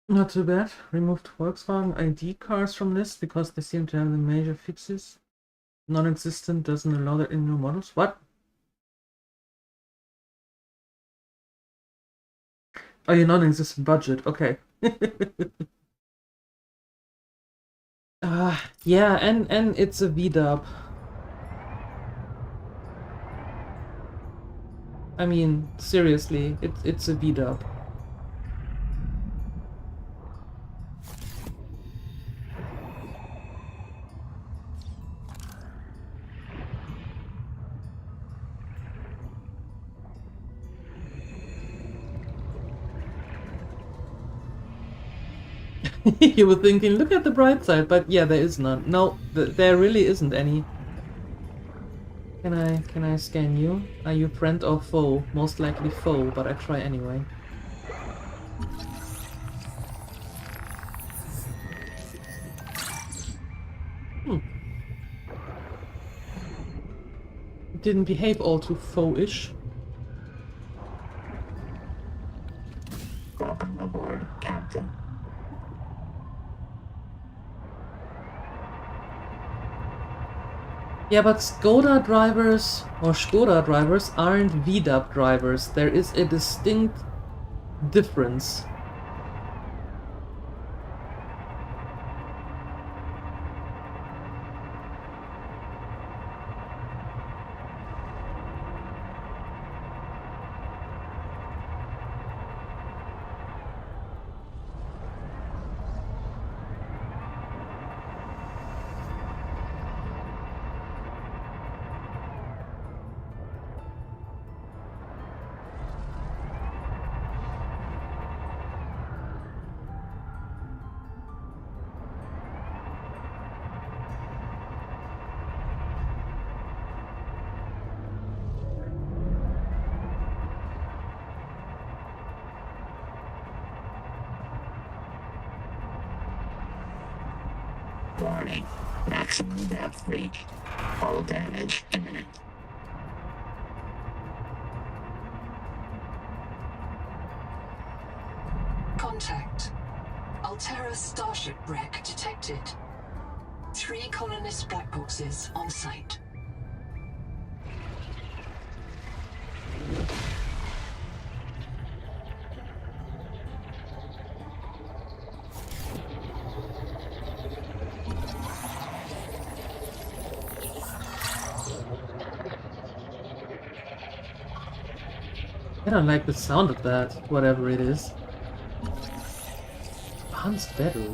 Not too bad. Removed Volkswagen ID cars from list because they seem to have the major fixes. Non-existent, doesn't allow that in new models. What? Oh, your non-existent budget. Okay. Yeah, and it's a V-dub. I mean, seriously, it's a V-dub. You were thinking, look at the bright side, but yeah, there is none. No, there really isn't any. Can I scan you? Are you friend or foe? Most likely foe, but I try anyway. It didn't behave all too foe-ish. Welcome aboard, Captain. Yeah, but Skoda drivers or Skoda drivers aren't VW drivers. There is a distinct difference. Warning. Maximum depth reached. Hull damage imminent. Contact. Altera starship wreck detected. 3 colonist black boxes on site. I don't like the sound of that, whatever it is. Advanced battery.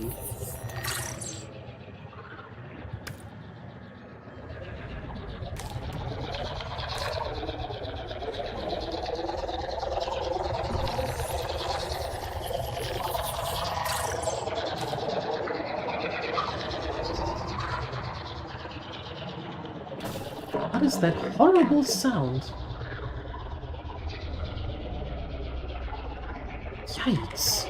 What is that horrible sound? Yikes.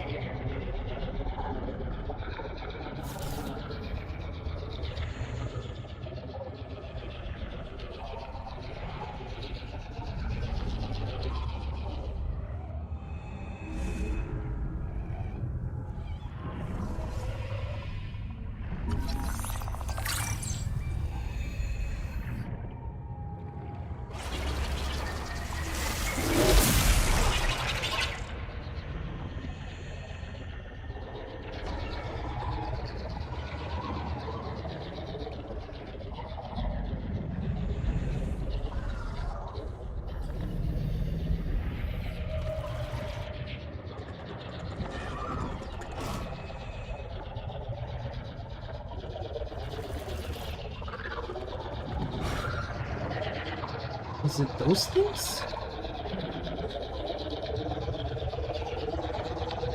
Is it those things?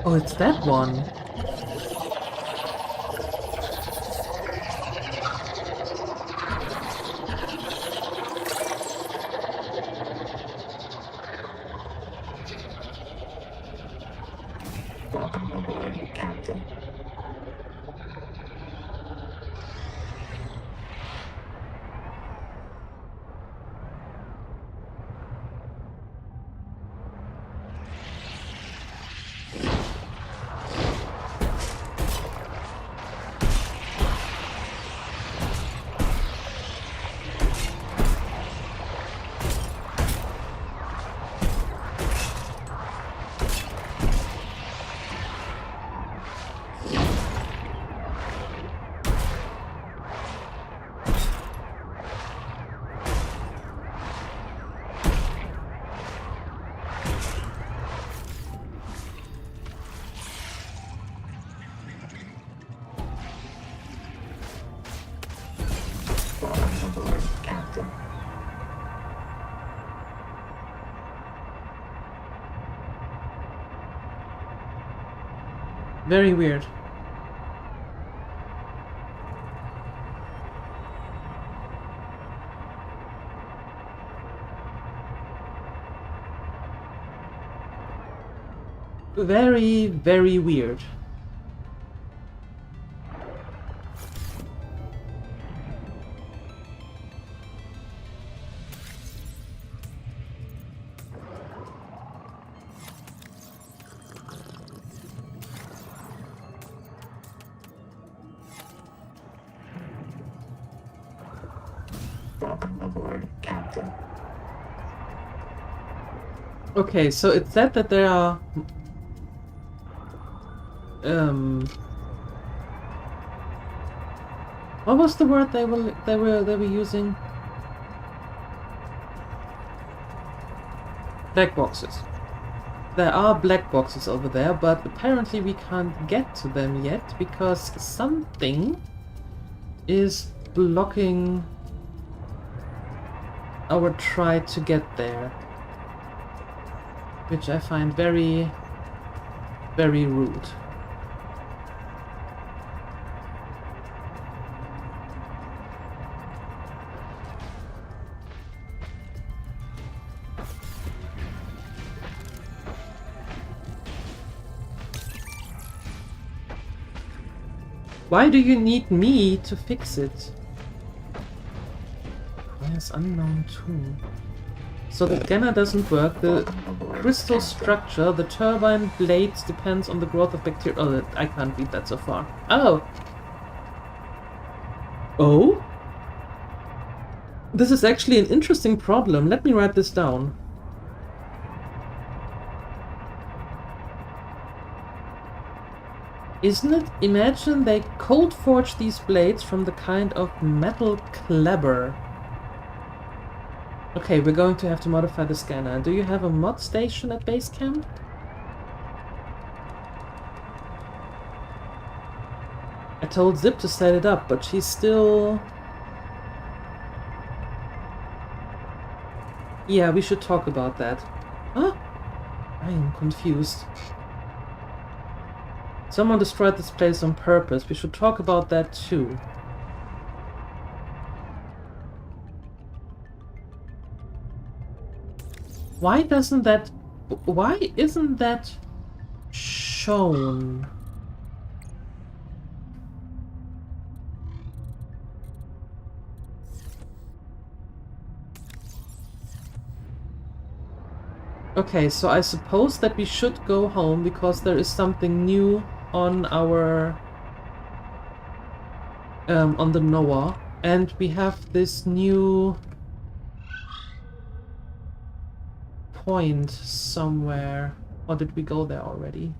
Oh, it's that one. Welcome aboard, Captain. Welcome aboard, Captain. Very weird. Very, very weird. Welcome aboard, Captain. Okay, so it said that there are what was the word they were using? Black boxes. There are black boxes over there, but apparently we can't get to them yet because something is blocking our try to get there. Which I find very, very rude. Why do you need me to fix it? Yes, unknown too. So the scanner doesn't work. The crystal structure, the turbine blades depends on the growth of bacteria. Oh, I can't read that so far. Oh! Oh? This is actually an interesting problem. Let me write this down. Isn't it? Imagine they cold forge these blades from the kind of metal clabber. Okay, we're going to have to modify the scanner. Do you have a mod station at base camp? I told Zip to set it up, but she's still... Yeah, we should talk about that. Huh? I am confused. Someone destroyed this place on purpose. We should talk about that too. Why isn't that shown? Okay, so I suppose that we should go home because there is something new on our on the Noah, and we have this new point somewhere. Or did we go there already?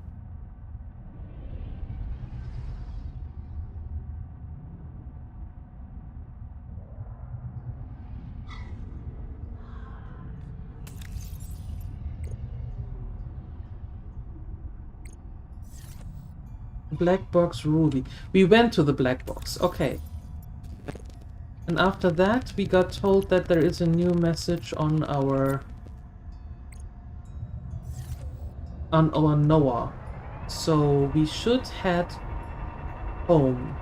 Black box Ruby. We went to the black box. Okay. And after that we got told that there is a new message on our Noah. So we should head home.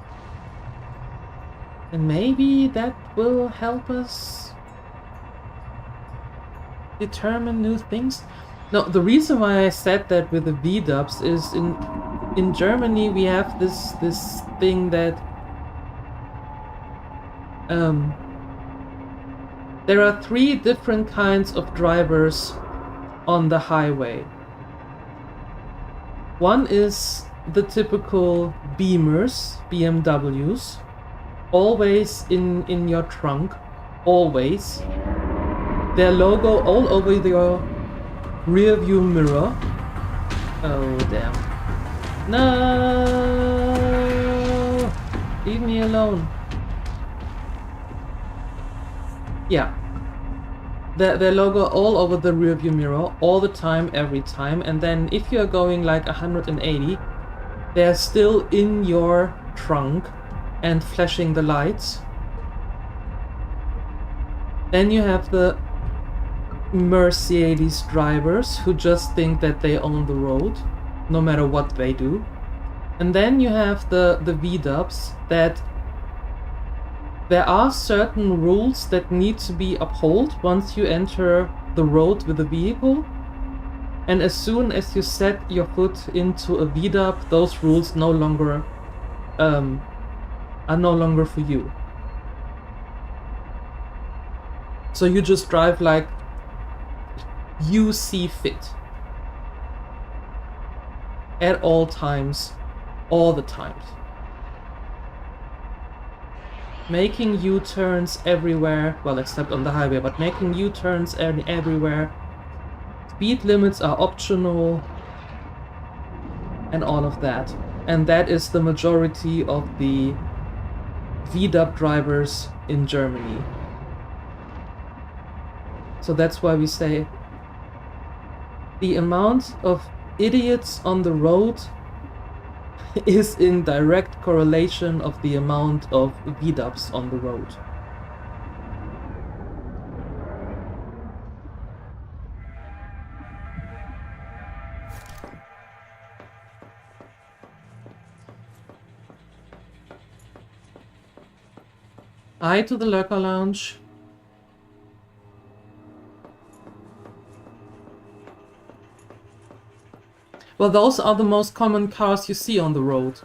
And maybe that will help us determine new things. No, the reason why I said that with the V-dubs is in Germany we have this thing that there are 3 different kinds of drivers on the highway. One is the typical Beamers, BMWs, always in your trunk, always. Their logo all over your rear view mirror. Oh damn. No! Leave me alone. Yeah. Their logo all over the rear view mirror, all the time, every time. And then if you're going like 180, they're still in your trunk and flashing the lights. Then you have the Mercedes drivers who just think that they own the road, no matter what they do. And then you have the V-dubs that there are certain rules that need to be upheld once you enter the road with a vehicle. And as soon as you set your foot into a V-dub, those rules no longer are no longer for you. So you just drive like you see fit. At all times, all the times. making U-turns everywhere, well, except on the highway, but making U-turns everywhere. Speed limits are optional, and all of that. And that is the majority of the VW drivers in Germany. So that's why we say the amount of idiots on the road is in direct correlation of the amount of VWs on the road. Hi to the Lurker Lounge. Well, those are the most common cars you see on the road.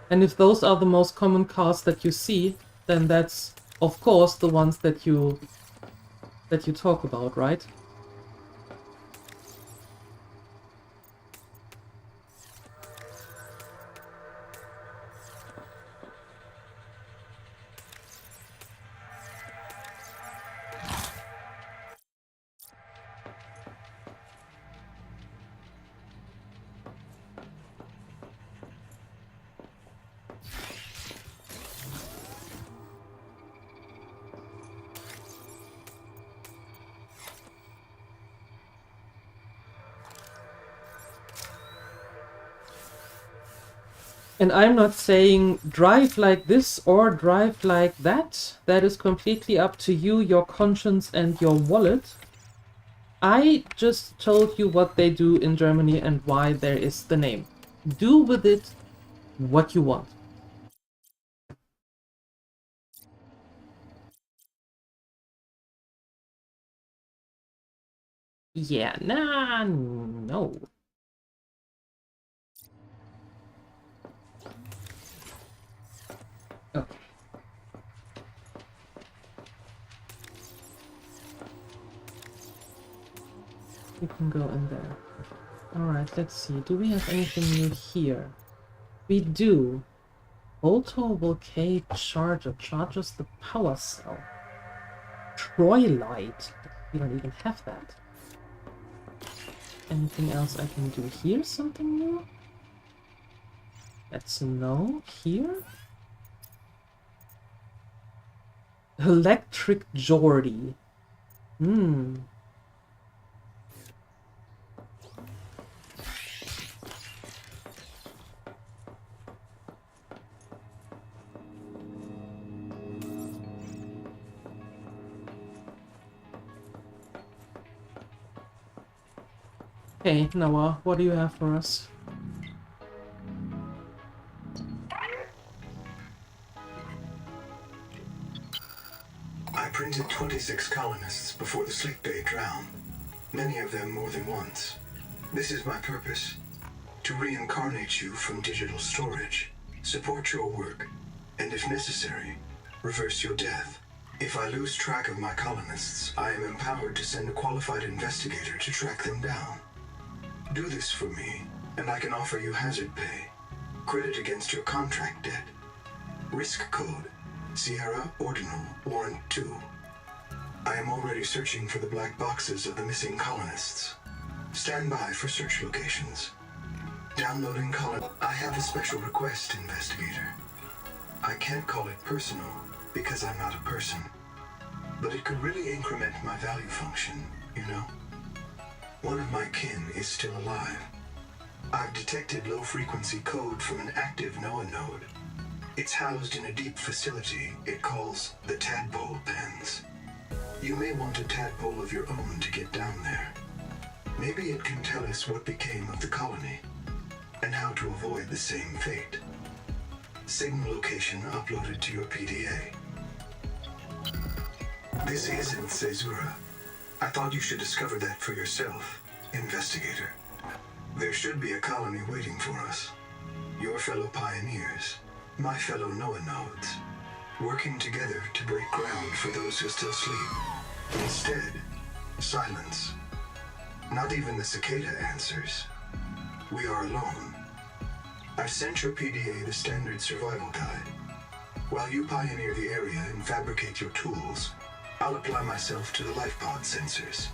And if those are the most common cars that you see, then that's, of course, the ones that you talk about, right? And I'm not saying drive like this or drive like that. That is completely up to you, your conscience and your wallet. I just told you what they do in Germany and why there is the name. Do with it what you want. Yeah, nah, no. Okay. You can go in there. Alright, let's see. Do we have anything new here? We do. Photovoltaic charger charges the power cell. Troilite. We don't even have that. Anything else I can do here? Something new? That's a no. Here? Electric Geordie. Hey, Noah, what do you have for us? I printed 26 colonists before the Sleep Bay drowned, many of them more than once. This is my purpose: to reincarnate you from digital storage, support your work, and if necessary, reverse your death. If I lose track of my colonists, I am empowered to send a qualified investigator to track them down. Do this for me, and I can offer you hazard pay, credit against your contract debt. Risk code: Sierra Ordinal Warrant 2. I am already searching for the black boxes of the missing colonists. Stand by for search locations. Downloading I have a special request, investigator. I can't call it personal because I'm not a person, but it could really increment my value function, you know? One of my kin is still alive. I've detected low-frequency code from an active NOAA node. It's housed in a deep facility it calls the Tadpole Pens. You may want a tadpole of your own to get down there. Maybe it can tell us what became of the colony, and how to avoid the same fate. Signal location uploaded to your PDA. This isn't Caesura. I thought you should discover that for yourself, investigator. There should be a colony waiting for us. Your fellow pioneers, my fellow NOAA nodes, working together to break ground for those who still sleep. Instead, silence. Not even the cicada answers. We are alone. I've sent your PDA the standard survival guide. While you pioneer the area and fabricate your tools, I'll apply myself to the life pod sensors.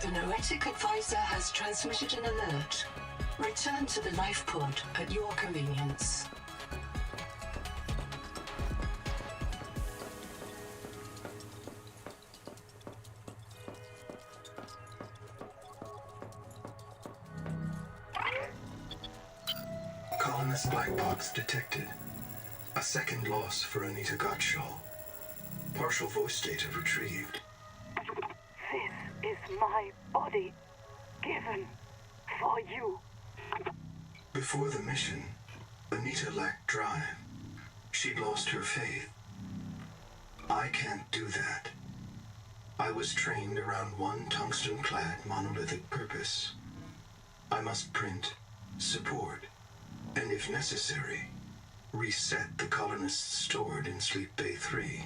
The Noetic advisor has transmitted an alert. Return to the life pod at your convenience. Colonist black box detected. A second loss for Anita Gottschall. Partial voice data retrieved. This is my body, given for you. Before the mission, Anita lacked drive. She'd lost her faith. I can't do that. I was trained around one tungsten-clad monolithic purpose. I must print, support, and if necessary, reset the colonists stored in Sleep Bay 3.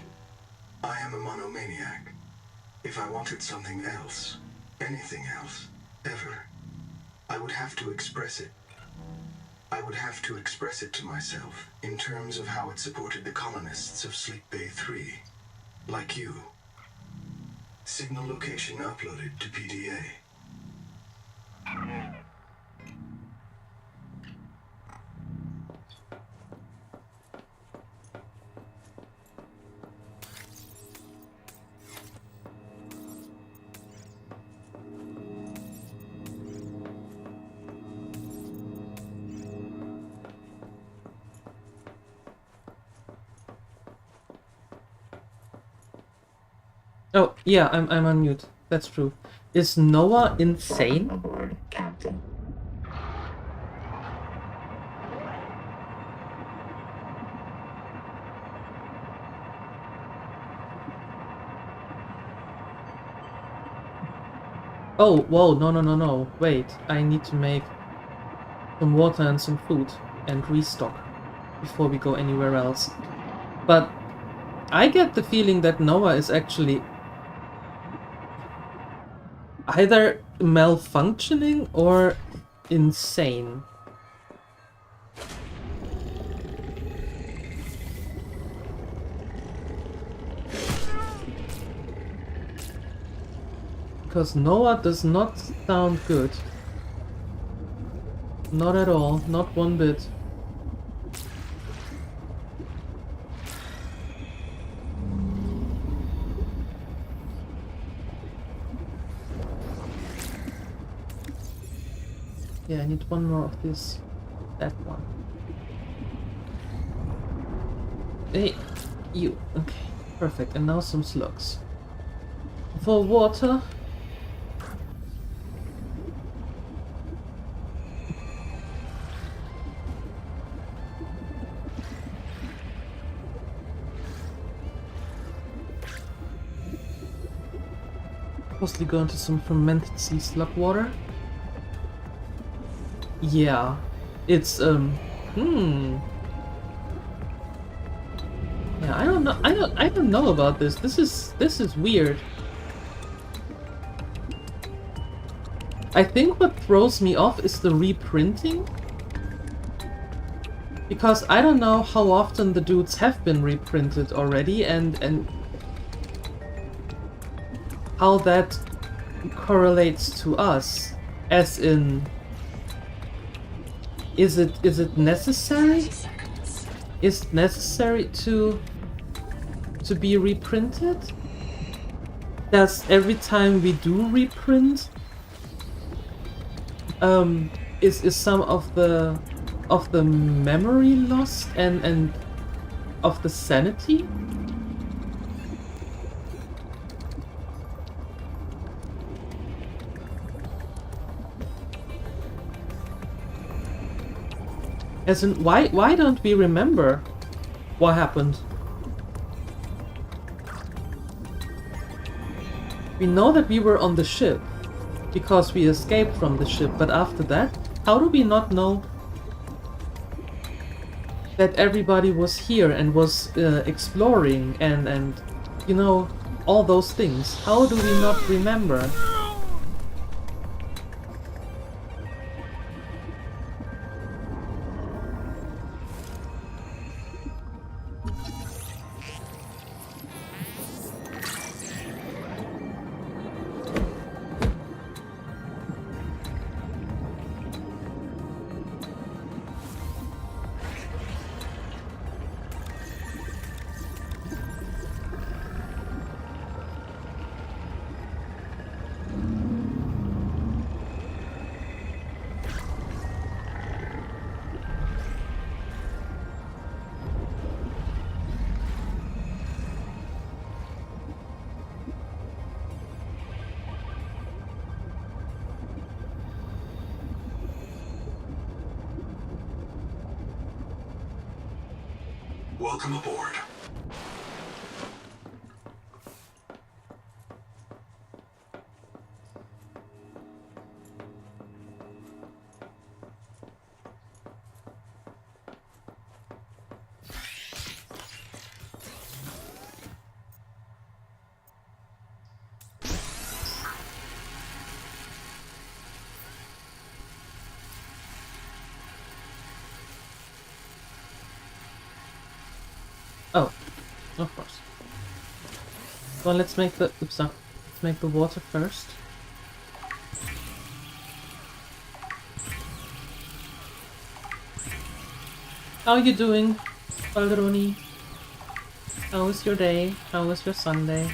I am a monomaniac. If I wanted something else, anything else, ever, I would have to express it. I would have to express it to myself in terms of how it supported the colonists of Sleep Bay 3, like you. Signal location uploaded to PDA. Oh, yeah, I'm on mute. That's true. Is Noah insane? Aboard, Captain. Oh, whoa, no. Wait, I need to make some water and some food and restock before we go anywhere else. But I get the feeling that Noah is actually either malfunctioning or insane. Because Noah does not sound good. Not at all, not one bit. Yeah, I need one more of this. That one. Hey, you. Okay, perfect. And now some slugs. For water. Possibly go into some fermented sea slug water. Yeah, it's Yeah, I don't know. I don't know about this. This is weird. I think what throws me off is the reprinting. Because I don't know how often the dudes have been reprinted already and how that correlates to us. As in, is it necessary? 30 seconds. Is it necessary to be reprinted? Does every time we do reprint, is some of the memory lost and of the sanity? As in, why don't we remember what happened? We know that we were on the ship because we escaped from the ship, but after that, how do we not know that everybody was here and was exploring and you know, all those things? How do we not remember? Welcome aboard. Oh, of course. Well, let's make the let's make the water first. How are you doing, Balderoni? How was your day? How was your Sunday?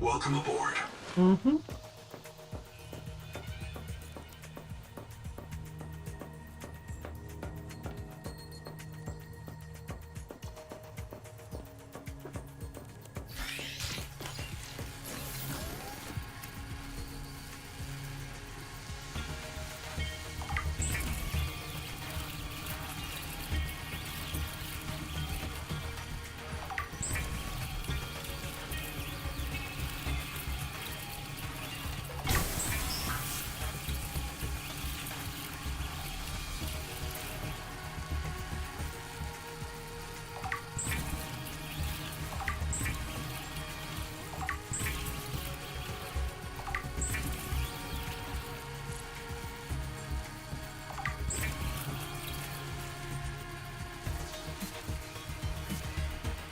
Welcome aboard. Mm-hmm.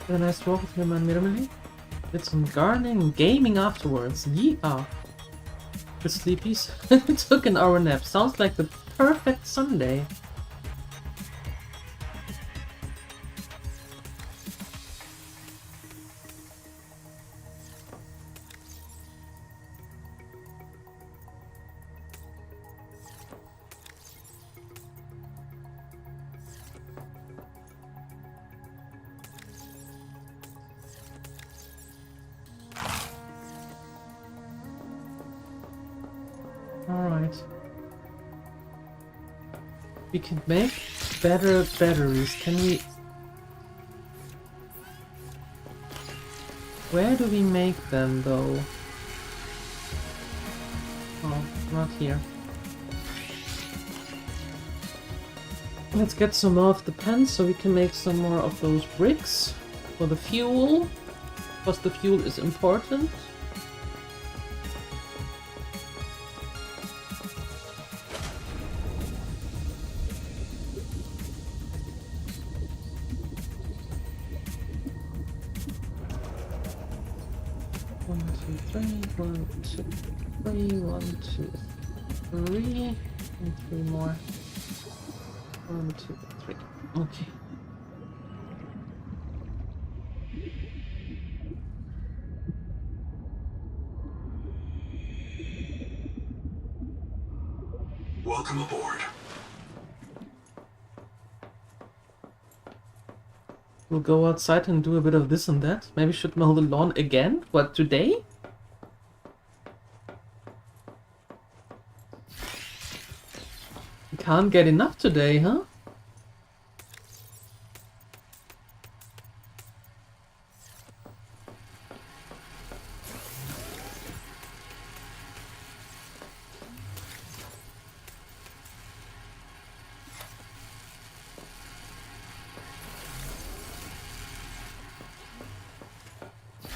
Had a nice walk with him and Mirmeli. Did some gardening and gaming afterwards. Yeah. The sleepies. Took an hour nap. Sounds like the perfect Sunday. Alright. We can make better batteries. Can we... Where do we make them though? Oh, not here. Let's get some more of the pens so we can make some more of those bricks for the fuel. Because the fuel is important. One, two, three, 1, 2, 3, 1, 2, 3, and 3 more. 1, 2, 3. Okay. Welcome aboard. We'll go outside and do a bit of this and that. Maybe should mow the lawn again? What, today? You can't get enough today, huh?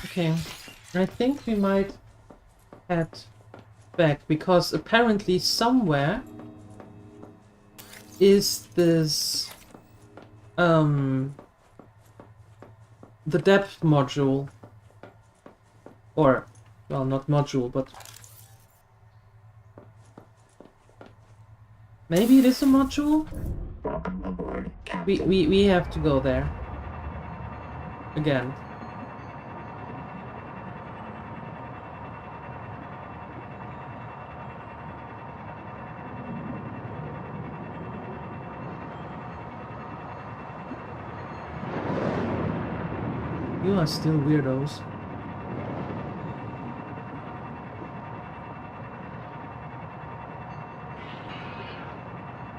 Okay, I think we might head back, because apparently somewhere is this the depth module, or well, not module, but maybe it is a module. Welcome aboard, Captain. We have to go there again. You are still weirdos.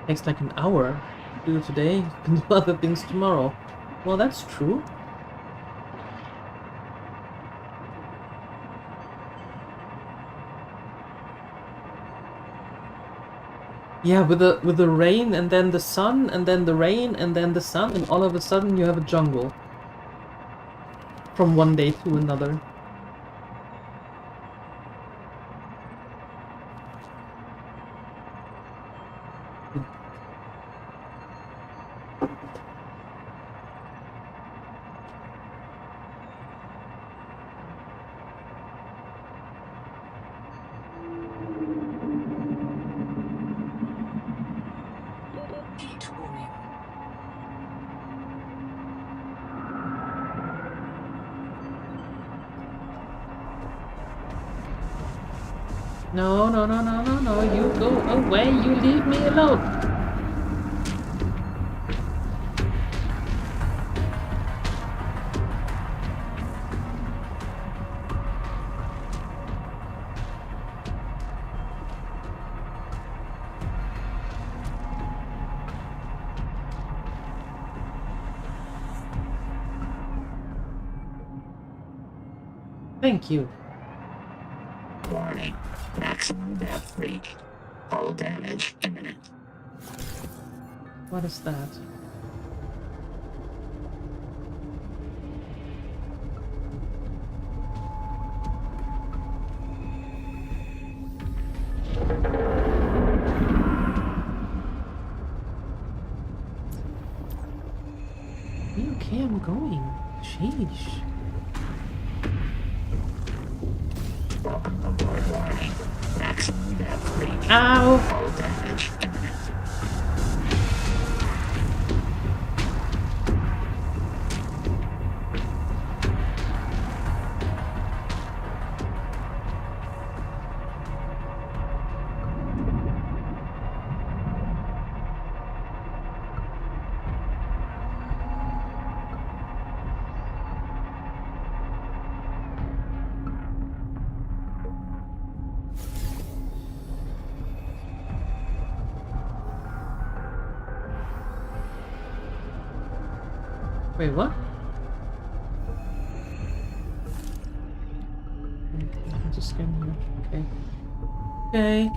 Takes like an hour to do it today, you can do other things tomorrow. Well, that's true. Yeah, with the rain and then the sun and then the rain and then the sun, and all of a sudden you have a jungle. From one day to another. Heat warning. No, no, no, no, no, no, you go away, you leave me alone. Thank you. Warning. Maximum depth reached. Hull damage imminent. What is that? Okay, I'm going. Sheesh. Welcome aboard. Warning. Maximum depth reached. Ow! Hull damage imminent. Wait, what? Just scan here. Okay. Okay.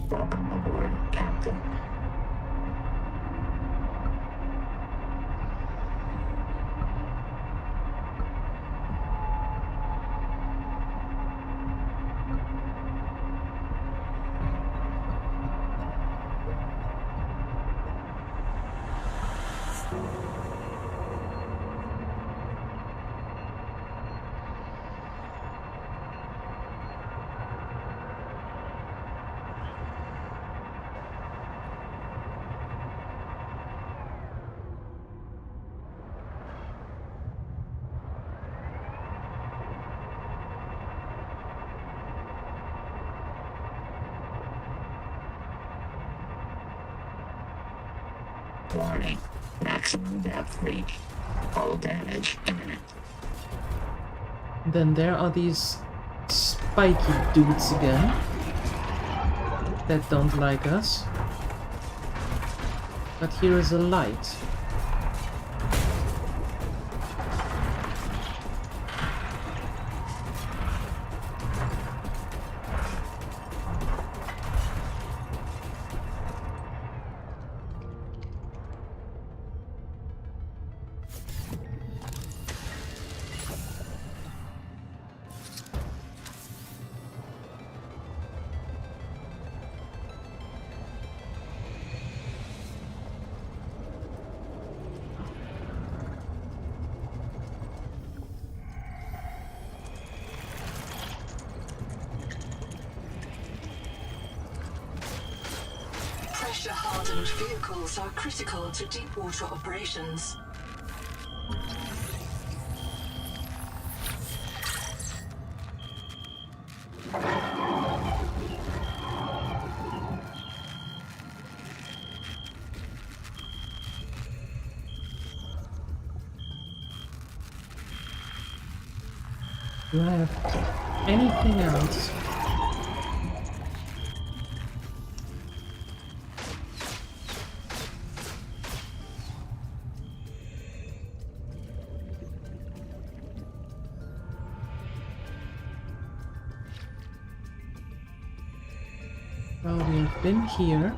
Welcome aboard, Captain. Warning. Maximum depth reach. Hull damage imminent. Then there are these spiky dudes again that don't like us. But here is a light. Pressure-hardened vehicles are critical to deep-water operations. Do I have anything else? Well, we've been here.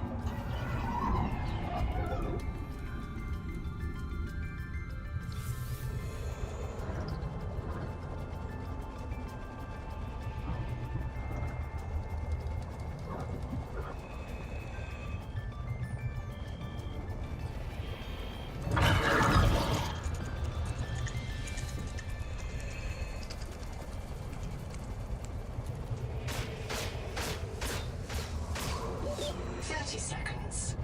Seconds.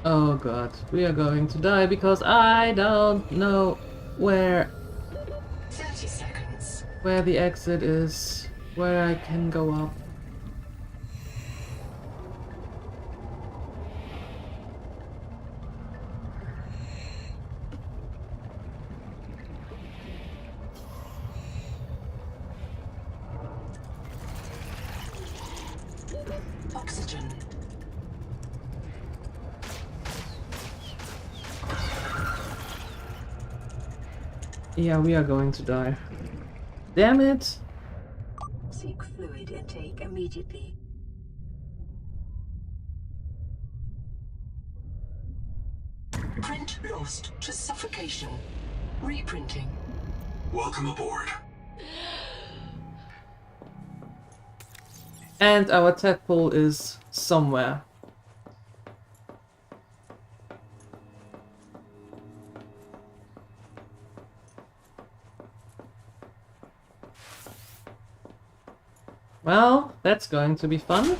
Oh god, we are going to die because I don't know where 30 seconds. where the exit is, where I can go up. Oxygen. Yeah, we are going to die. Damn it! Seek fluid intake immediately. Print lost to suffocation. Reprinting. Welcome aboard. And our tadpole is somewhere. Well, that's going to be fun.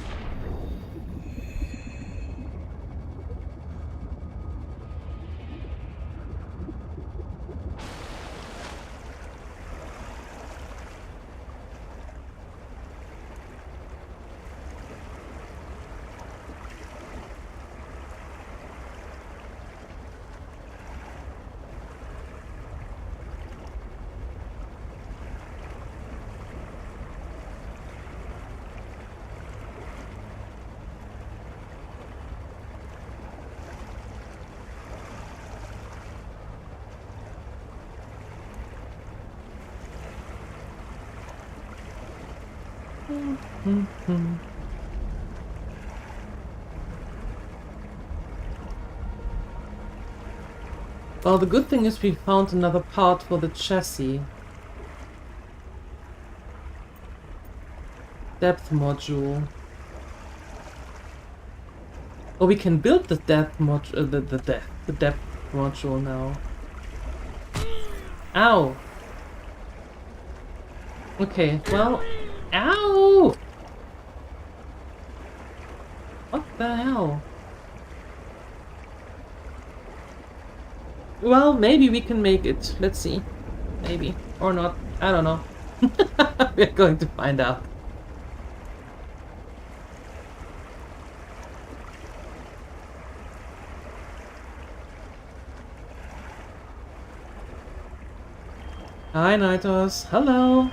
Well, the good thing is we found another part for the chassis. Depth module. Or we can build the depth module, the depth module now. Ow! Okay, well, ow! Wow. Well, maybe we can make it. Let's see. Maybe. Or not. I don't know. We're going to find out. Hi, Nitos. Hello.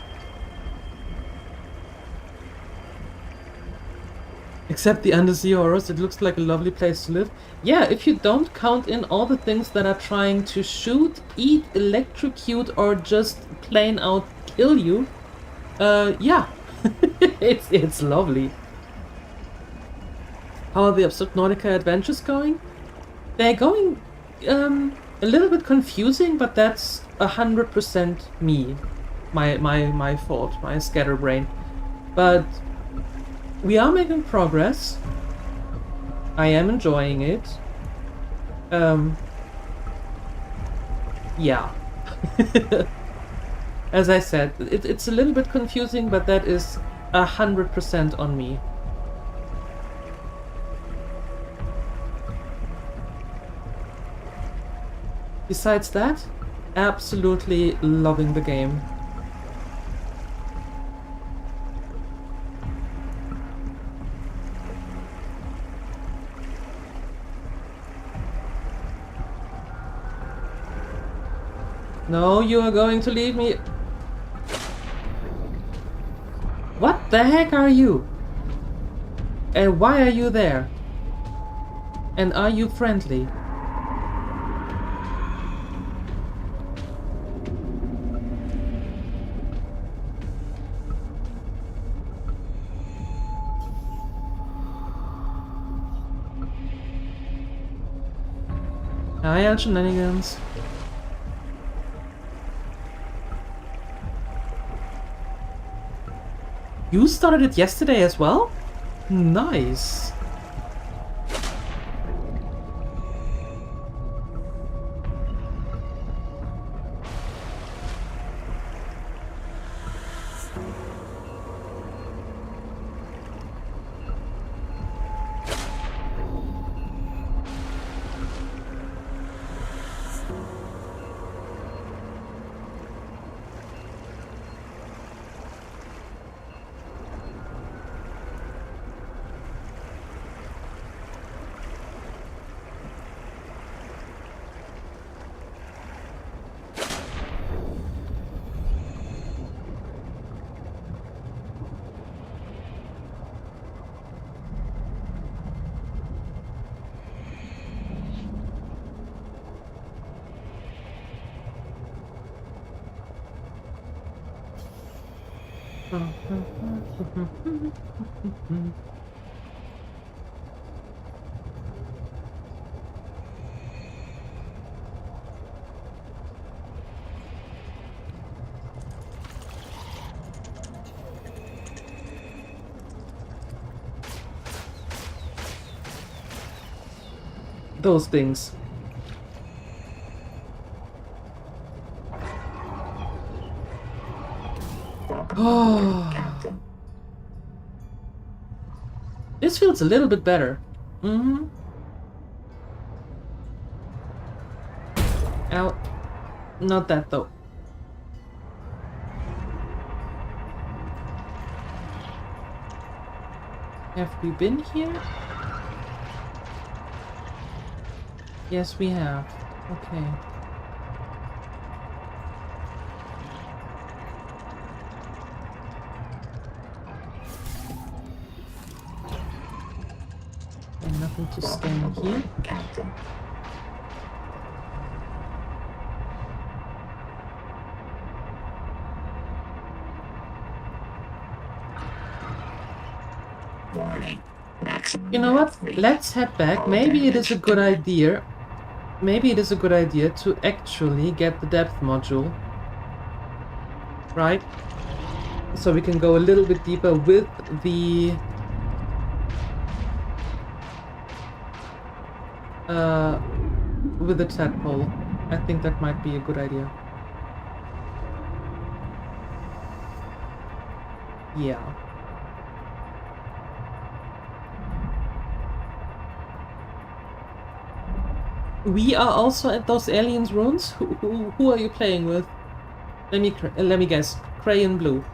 Except the undersea horrors, it looks like a lovely place to live. Yeah, if you don't count in all the things that are trying to shoot, eat, electrocute, or just plain out kill you, yeah, it's lovely. How are the Subnautica adventures going? They're going a little bit confusing, but that's 100% me, my fault, my scatterbrain. But we are making progress. I am enjoying it. Yeah. As I said, it's a little bit confusing, but that is 100% on me. Besides that, absolutely loving the game. No, you are going to leave me. What the heck are you? And why are you there? And are you friendly? Hi, shenanigans. You started it yesterday as well? Nice. Those things. Oh. This feels a little bit better. Mm-hmm. Ow. Not that though. Have we been here? Yes, we have. Okay. And nothing to scan here. You know what? Let's head back. Maybe it is a good idea. Maybe it is a good idea to actually get the depth module. Right? So we can go a little bit deeper with the tadpole. I think that might be a good idea. Yeah. We are also at those aliens' ruins? Who are you playing with? Let me guess. Crayon Blue.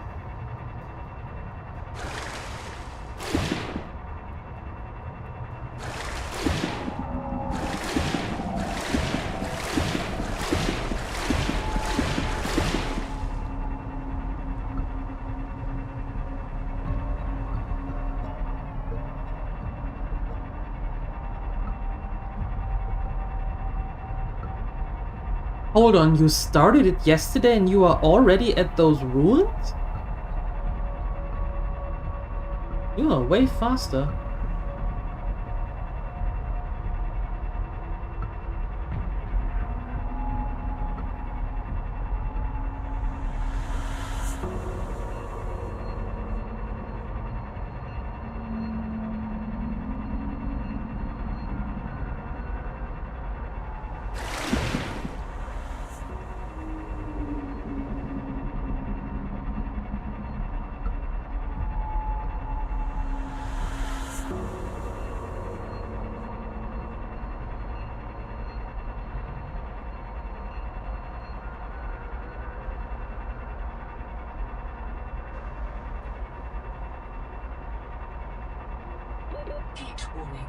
Hold on, you started it yesterday and you are already at those ruins? You are way faster. Heat warning.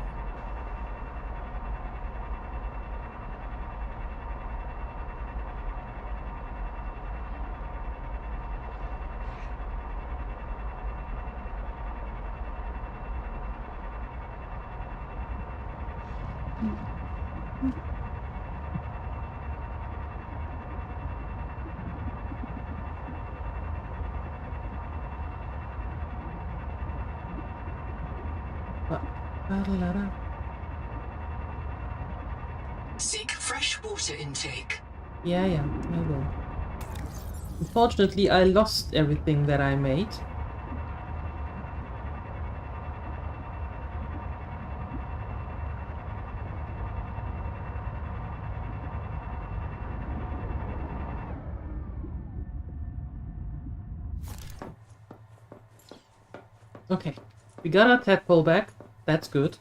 Seek fresh water intake. Yeah, I will. Unfortunately, I lost everything that I made. Okay, we got our tadpole back. That's good.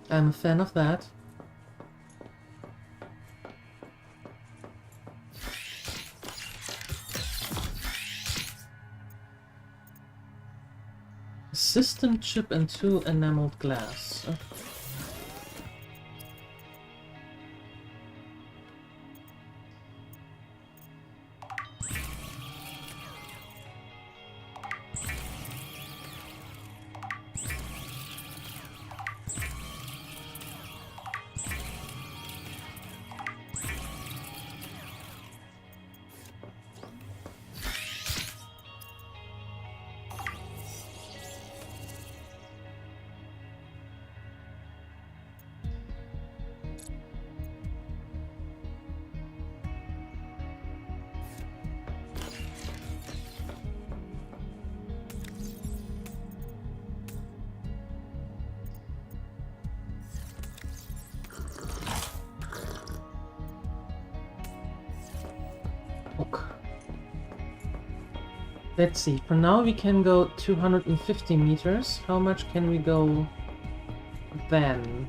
I'm a fan of that. System chip and 2 enameled glass. Okay. Let's see, for now we can go 250 meters. How much can we go then?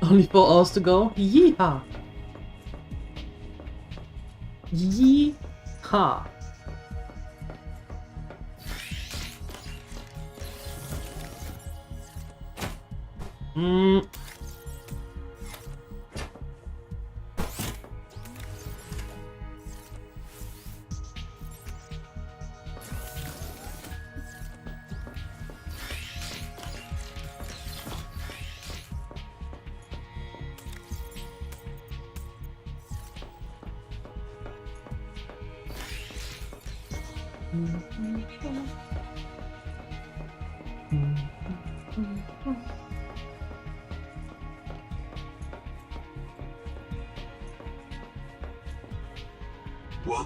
Only 4 hours to go? Yeehaw! Yeehaw!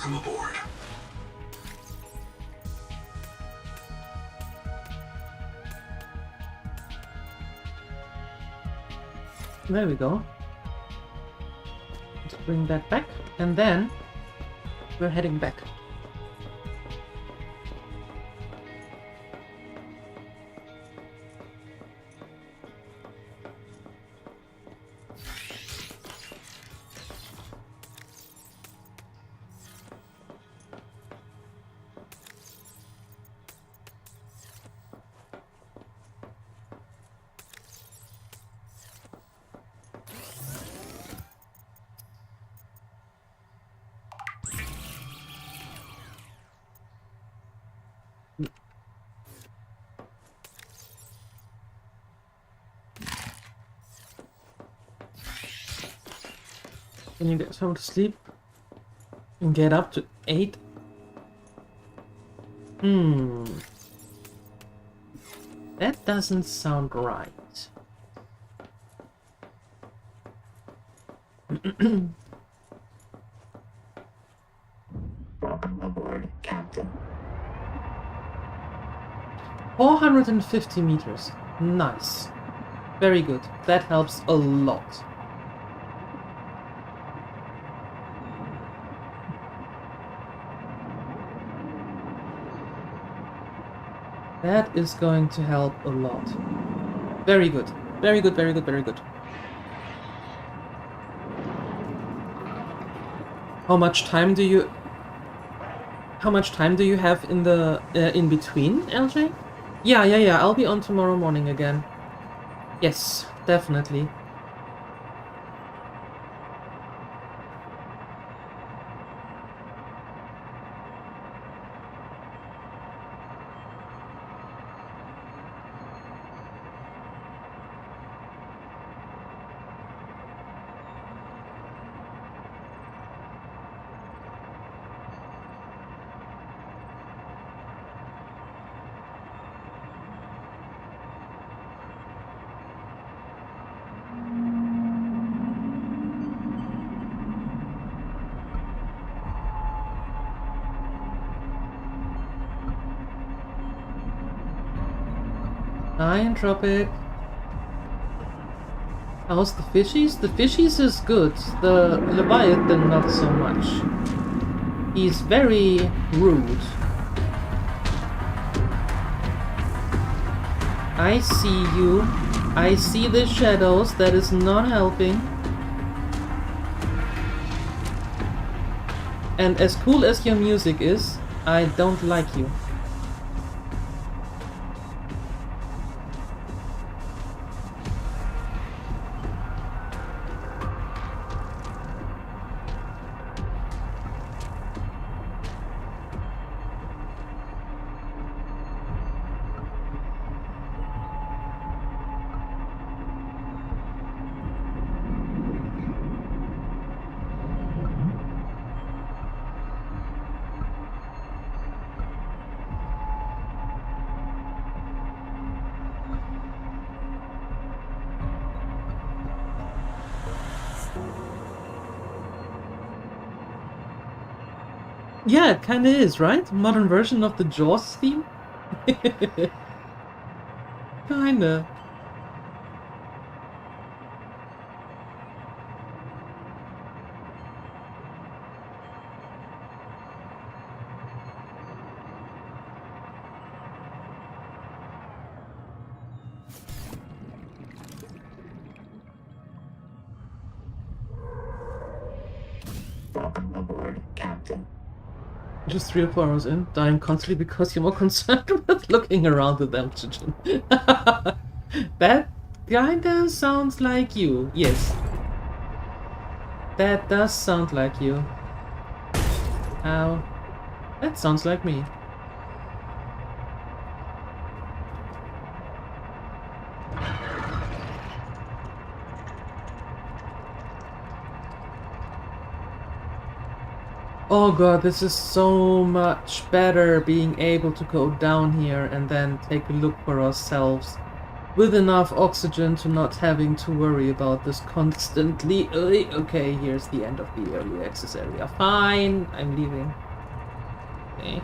Welcome aboard. There we go. Let's bring that back, and then we're heading back. Can you get some to sleep and get up to 8? That doesn't sound right. Welcome aboard, Captain. 450 meters. Nice. Very good. That helps a lot. That is going to help a lot. Very good. Very good, very good, very good. How much time do you have in the in between, LJ? Yeah, I'll be on tomorrow morning again. Yes, definitely. Hi, Entropic. How's the fishies? The fishies is good. The Leviathan not so much. He's very rude. I see you. I see the shadows. That is not helping. And as cool as your music is, I don't like you. Yeah, it kinda is, right? Modern version of the Jaws theme? Kinda. Welcome aboard, Captain. Just 3 or 4 hours in, dying constantly because you're more concerned with looking around the oxygen. That kinda sounds like you, yes. That does sound like you. Ow. That sounds like me. Oh god, this is so much better being able to go down here and then take a look for ourselves. with enough oxygen to not having to worry about this constantly. Okay, here's the end of the early access area. Fine, I'm leaving. Okay.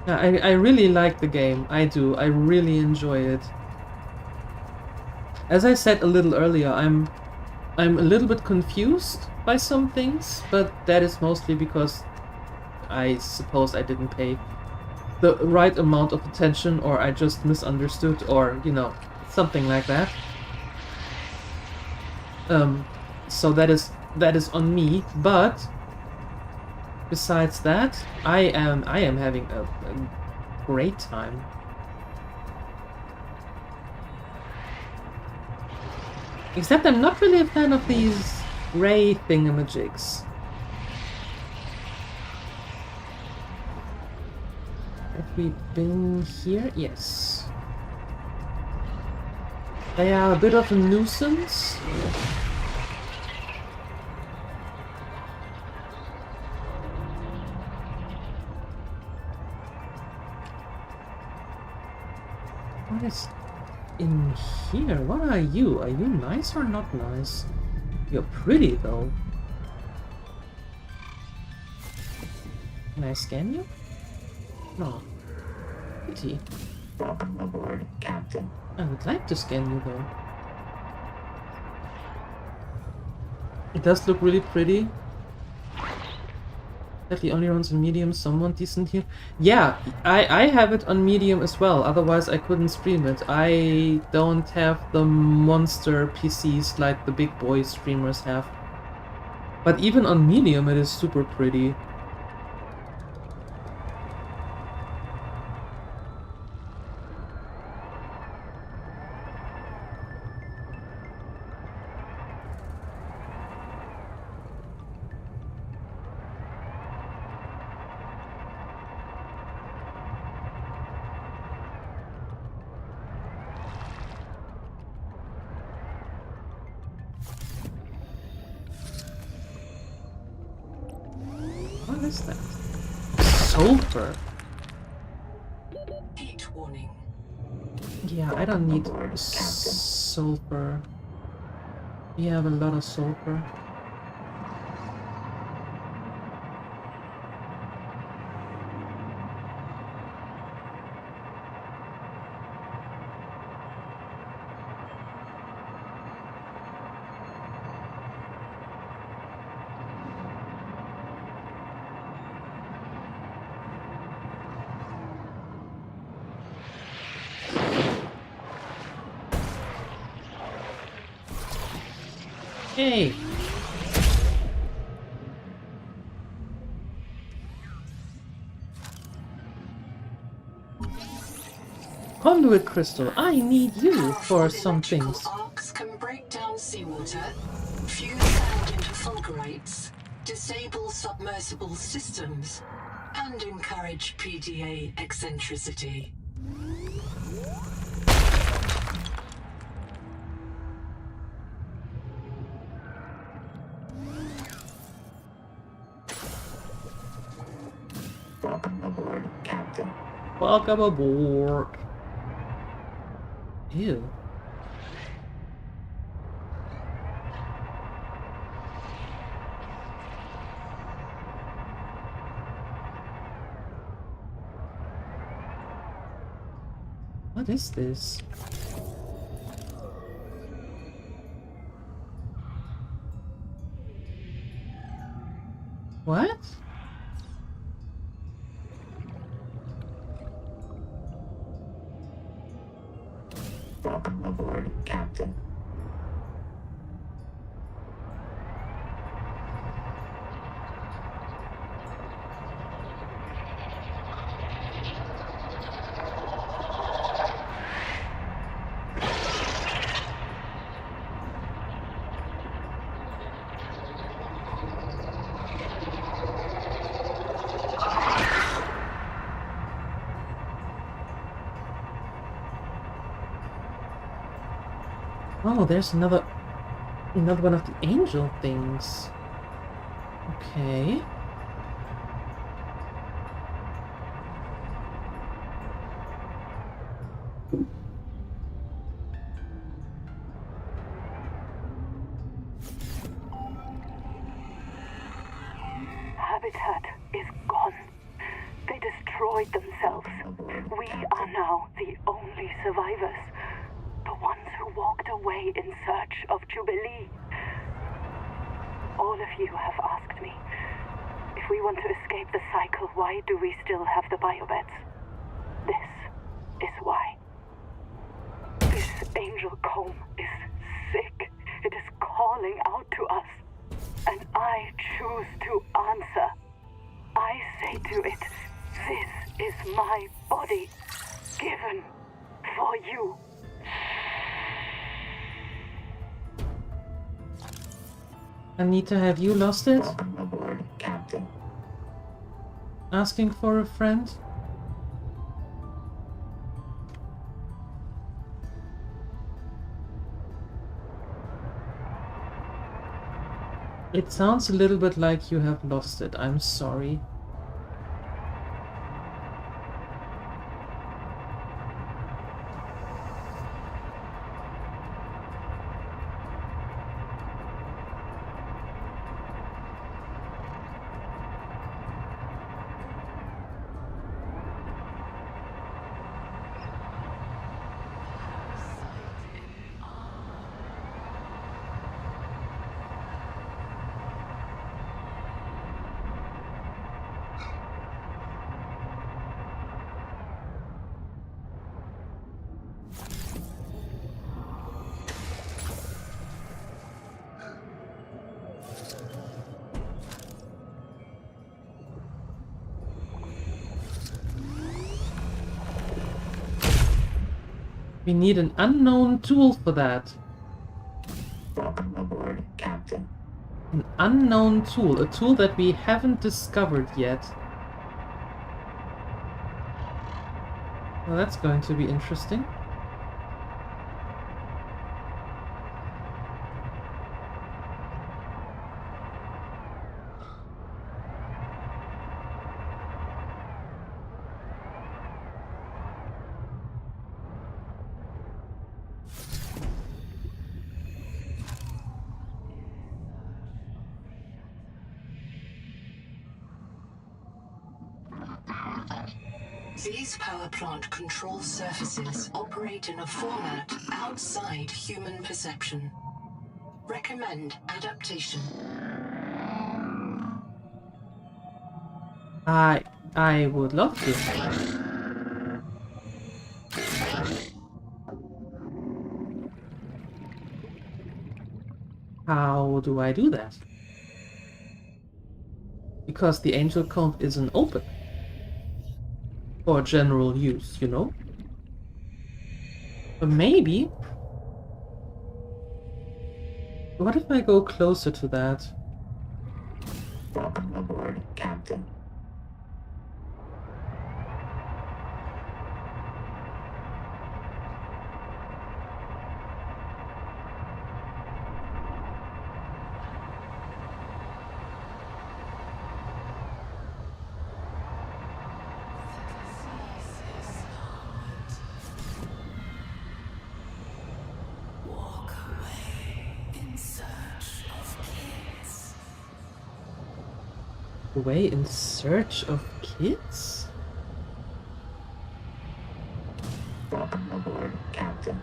Yeah, I really like the game. I do. I really enjoy it. As I said a little earlier, I'm a little bit confused by some things, but that is mostly because I suppose I didn't pay the right amount of attention, or I just misunderstood, or you know, something like that. So that is on me, but besides that, I am having a great time. Except I'm not really a fan of these gray thingamajigs. Have we been here? Yes. They are a bit of a nuisance. What is in here? What are you? Are you nice or not nice? You're pretty though. Can I scan you? No. Pretty. Welcome aboard, Captain. I would like to scan you though. It does look really pretty. Definitely only runs on medium, somewhat decent here. Yeah, I have it on medium as well, otherwise I couldn't stream it. I don't have the monster PCs like the big boy streamers have. But even on medium it is super pretty. What is that? Sulfur. Heat warning. Yeah, I don't need sulfur. We have a lot of sulfur. Hey! Conduit crystal, I need you for some things. Arcs can break down seawater, fuse sand into fulgurites, disable submersible systems, and encourage PDA eccentricity. Welcome aboard, Captain. Welcome aboard. Ew. What is this? What? Welcome aboard, Captain. Oh, there's another one of the angel things. Okay. Habitat is gone. They destroyed themselves. We are now the only survivors. The ones who walked away in search of Jubilee. All of you have asked me, if we want to escape the cycle, why do we still have the biobeds? This is why. This angel comb is sick. It is calling out to us. And I choose to answer. I say to it, this is my body, given for you. Anita, have you lost it? Welcome aboard, Captain. Asking for a friend? It sounds a little bit like you have lost it. I'm sorry. We need an unknown tool for that. Welcome aboard, Captain. An unknown tool. A tool that we haven't discovered yet. Well, that's going to be interesting. These power plant control surfaces operate in a format outside human perception. Recommend adaptation. I would love to. How do I do that? Because the angel comb isn't open. For general use, you know? But maybe... What if I go closer to that? Welcome aboard, Captain. Away in search of kids? Welcome aboard, Captain.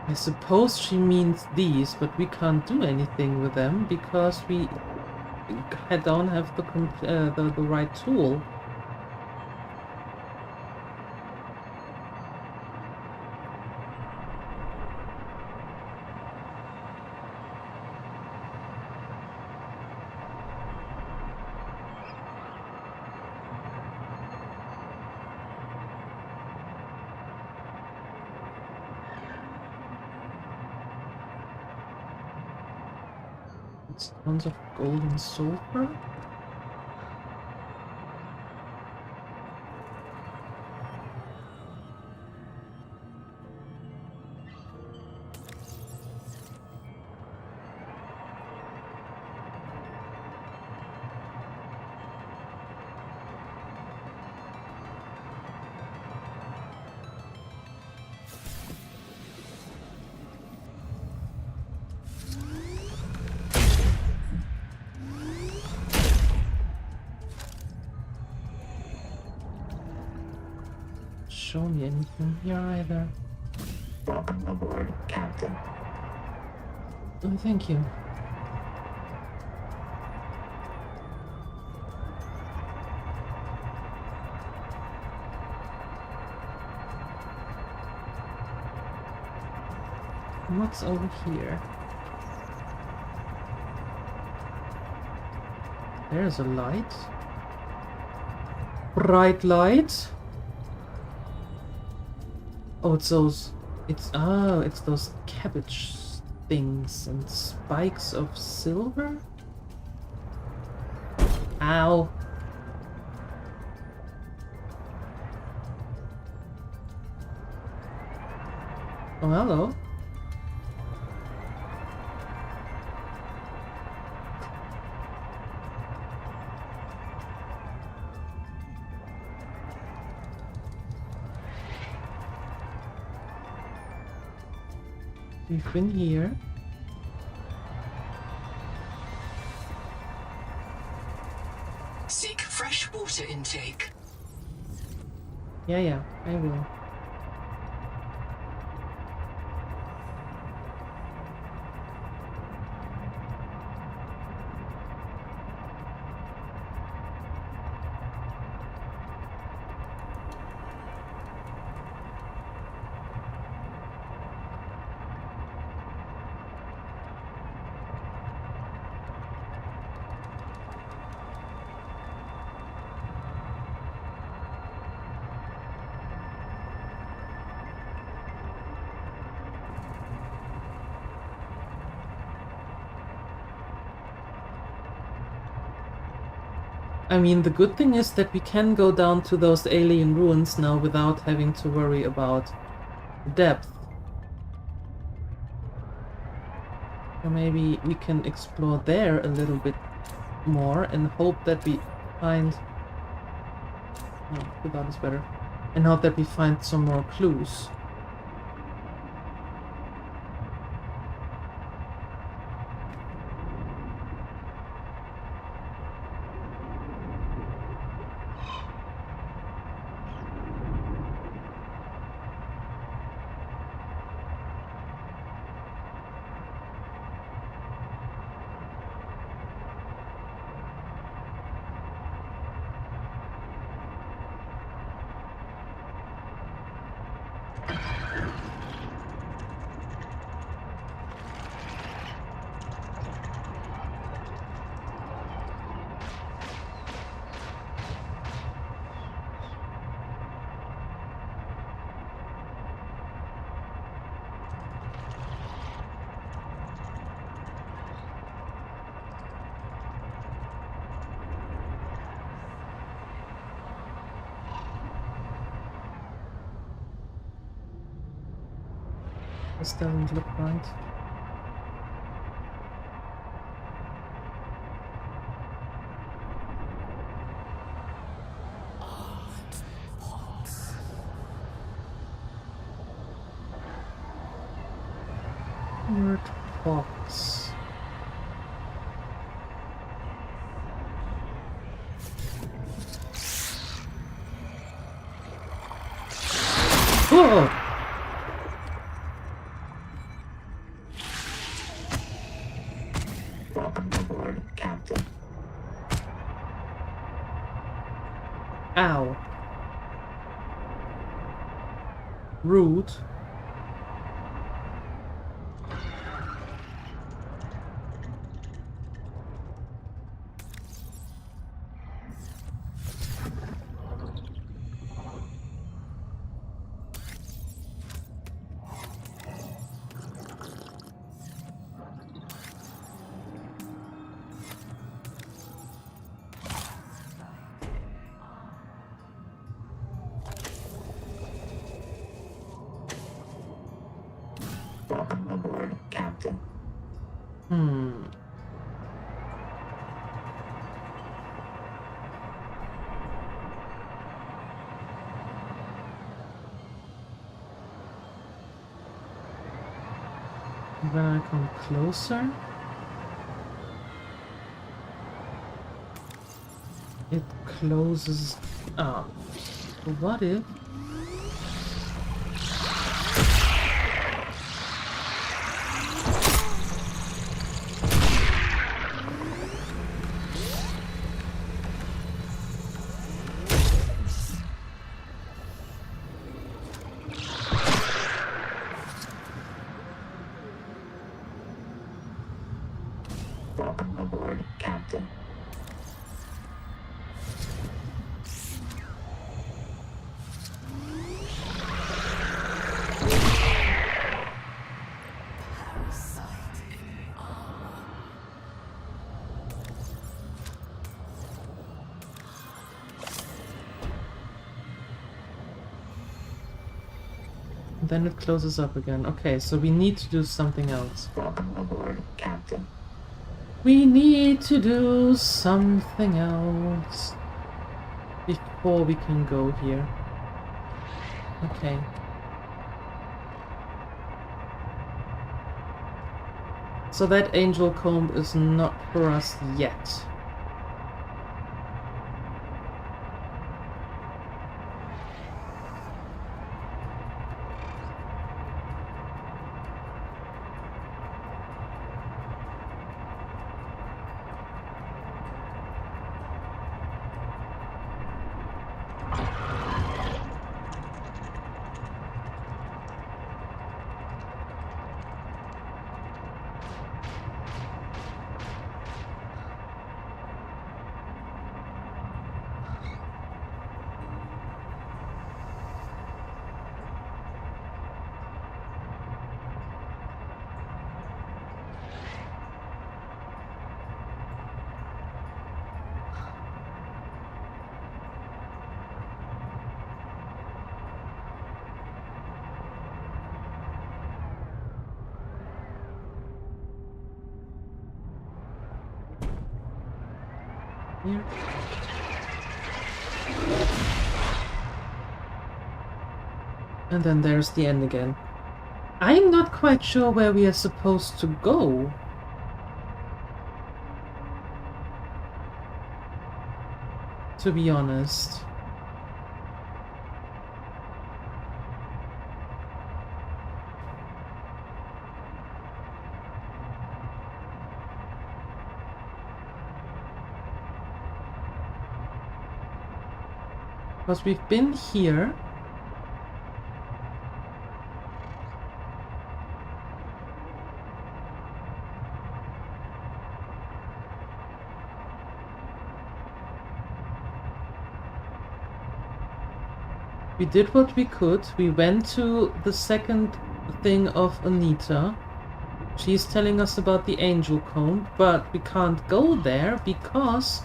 I suppose she means these, but we can't do anything with them because I don't have the right tool. Tons of gold and sulfur. Show me anything here either. Welcome aboard, Captain. Oh, thank you. What's over here? There's a light. Bright light. Oh, it's those. It's those cabbage things and spikes of silver. Ow. Oh, hello. We've been here. Seek fresh water intake. Yeah, I will. I mean, the good thing is that we can go down to those alien ruins now without having to worry about depth. Or maybe we can explore there a little bit more and hope that we find... No, without is better. And hope that we find some more clues. This doesn't look right. Word box. Oh! Welcome aboard, Captain. Ow. Rude. Hmm. When I come closer, it closes up. What if? Welcome aboard, Captain. Then it closes up again. Okay, so we need to do something else. Welcome aboard, Captain. We need to do something else before we can go here. Okay. So that angel comb is not for us yet. Here. And then there's the end again. I'm not quite sure where we are supposed to go. To be honest. Because we've been here. We did what we could. We went to the second thing of Anita. She's telling us about the angel comb, but we can't go there because...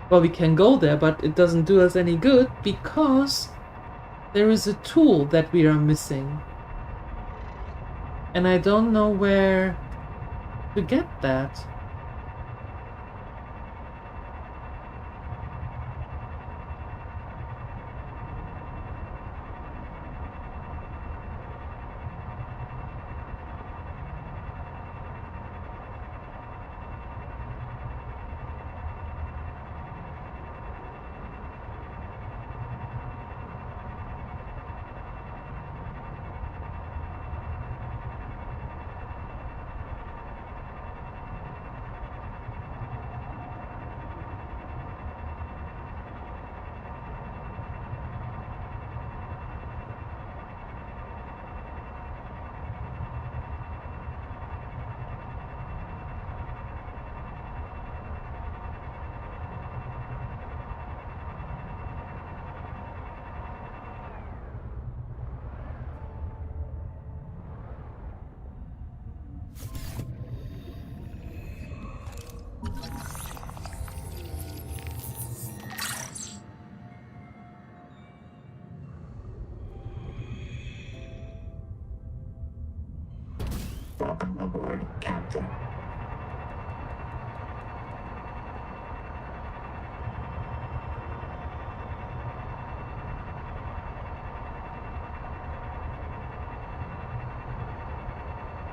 Well, we can go there, but it doesn't do us any good because there is a tool that we are missing. And I don't know where to get that.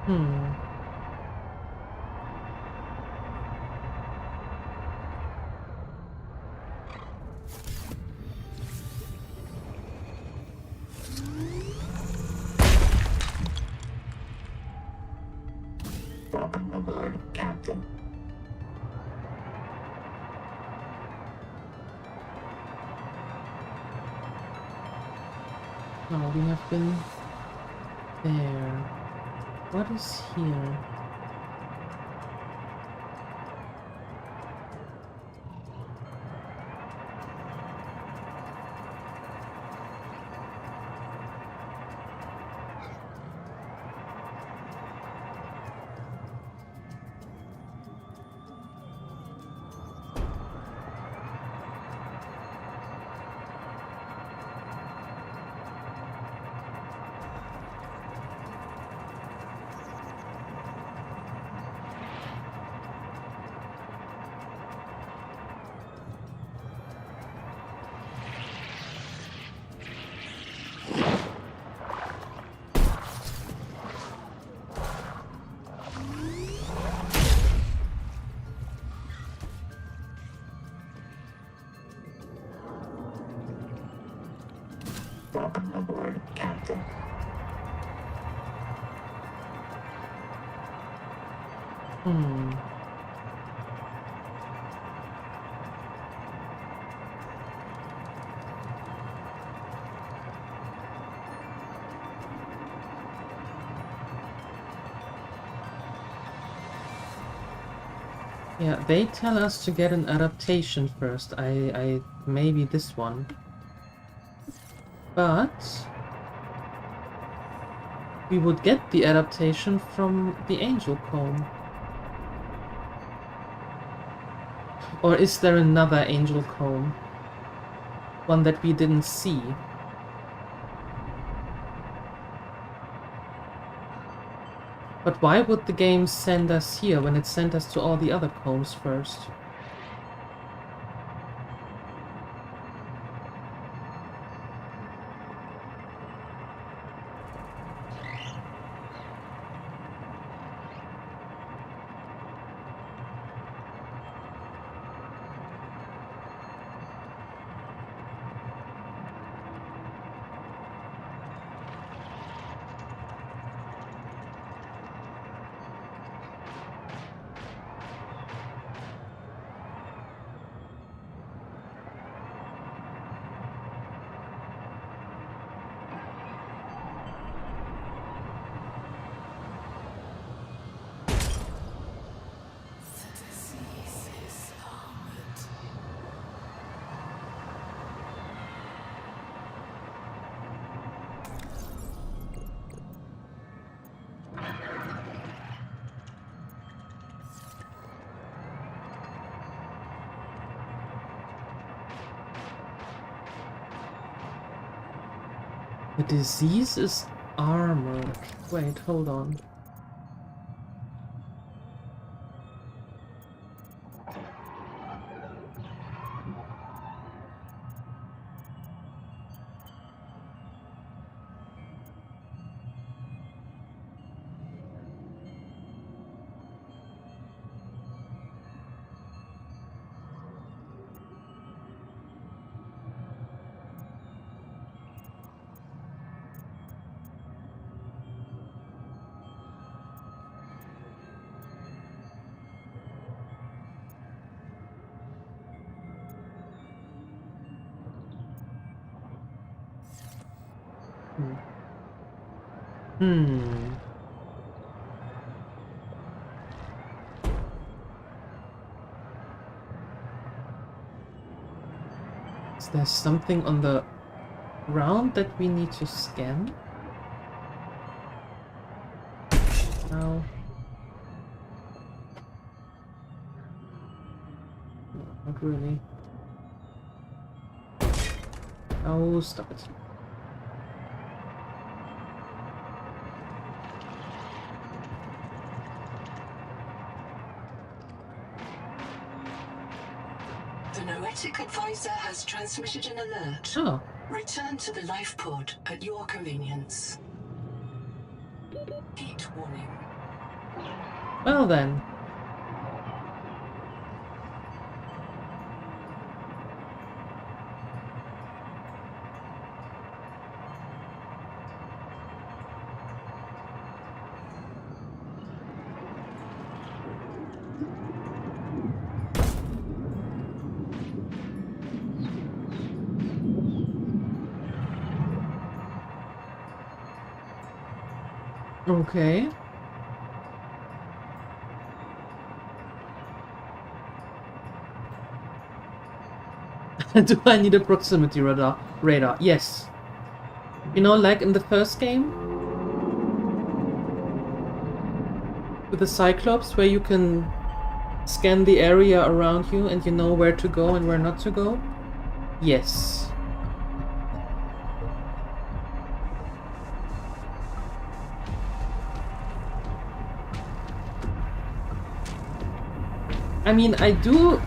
Hmm. Welcome aboard, Captain. Oh, we have been there. What is here? Welcome aboard, Captain. Hmm. Yeah, they tell us to get an adaptation first. I maybe this one. But we would get the adaptation from the Angel Comb. Or is there another Angel Comb? One that we didn't see? But why would the game send us here when it sent us to all the other combs first? The disease is armored. Wait, hold on. Is there something on the ground that we need to scan? No. No, not really. Oh, stop it. The Noetic advisor has transmitted an alert. Oh. Return to the life pod at your convenience. Heat warning. Well then. Okay. Do I need a proximity radar? Yes. You know, like in the first game? With the Cyclops, where you can scan the area around you and you know where to go and where not to go? Yes. I mean, I do...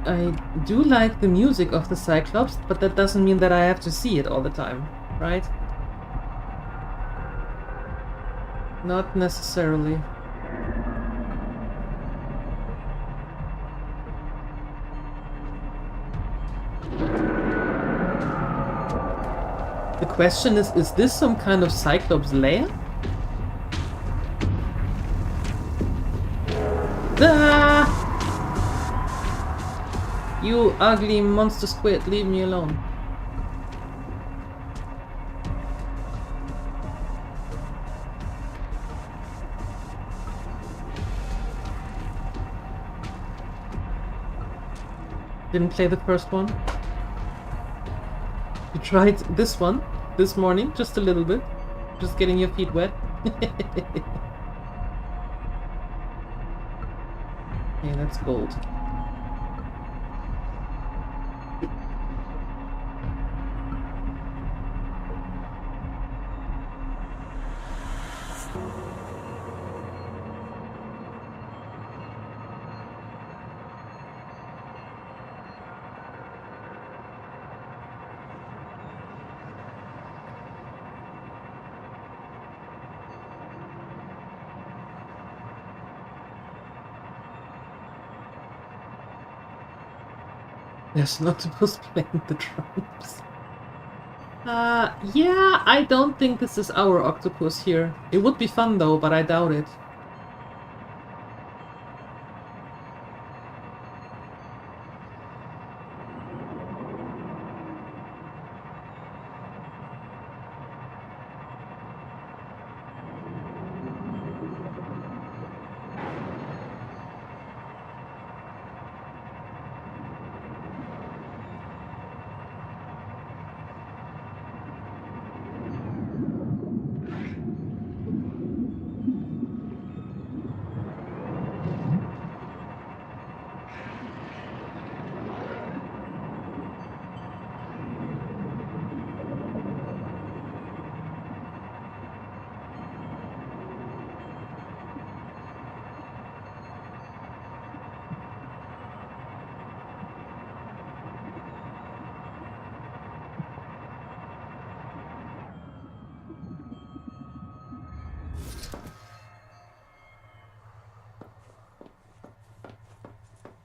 I do like the music of the Cyclops, but that doesn't mean that I have to see it all the time, right? Not necessarily. The question is this some kind of Cyclops lair? Ah! You ugly monster squid, leave me alone. Didn't play the first one. You tried this one this morning, just a little bit. Just getting your feet wet. Yeah, that's gold. There's an octopus playing the drums. Yeah, I don't think this is our octopus here. It would be fun though, but I doubt it.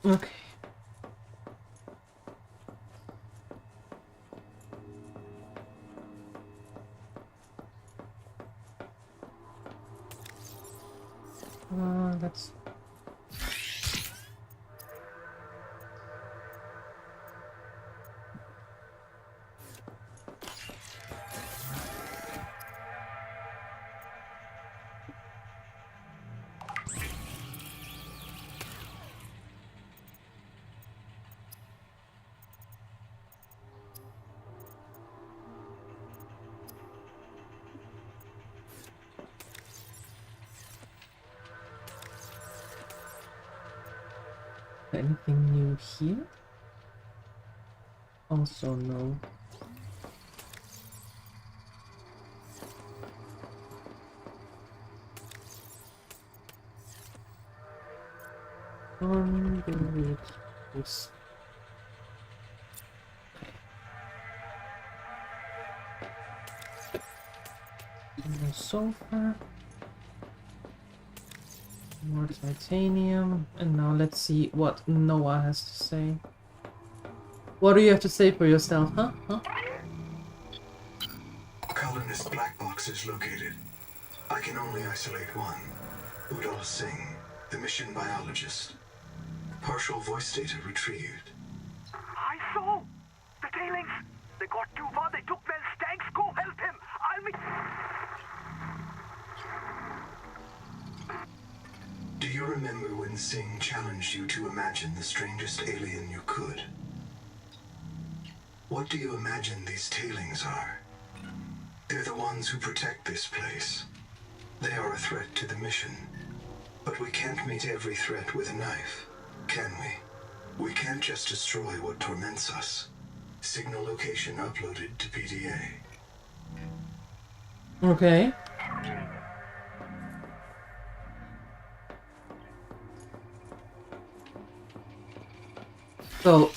Okay. That's... Anything new here? Also no. Conduit. Oops. More sulfur. More titanium. And now let's see what Noah has to say. What do you have to say for yourself, huh? Colonist black box is located. I can only isolate one. Udal Singh, the mission biologist. Partial voice data retrieved. I saw! The tailings! They got too far, they took Mel's tanks! Go help him! I'll make... Do you remember when Singh challenged you to imagine the strangest alien you could? What do you imagine these tailings are? They're the ones who protect this place. They are a threat to the mission. But we can't meet every threat with a knife, can we? We can't just destroy what torments us. Signal location uploaded to PDA. Okay. So,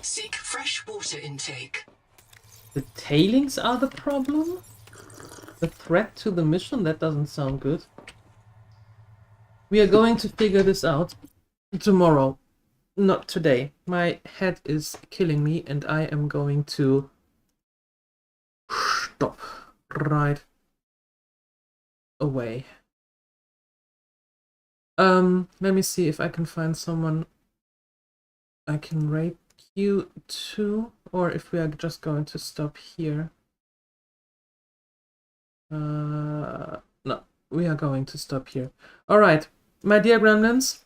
Seek fresh water intake. the tailings are the problem? The threat to the mission? That doesn't sound good. We are going to figure this out tomorrow. Not today. My head is killing me and I am going to stop right away. Let me see if I can find someone I can rate you to, or if we are just going to stop here. No, we are going to stop here. Alright, my dear gremlins,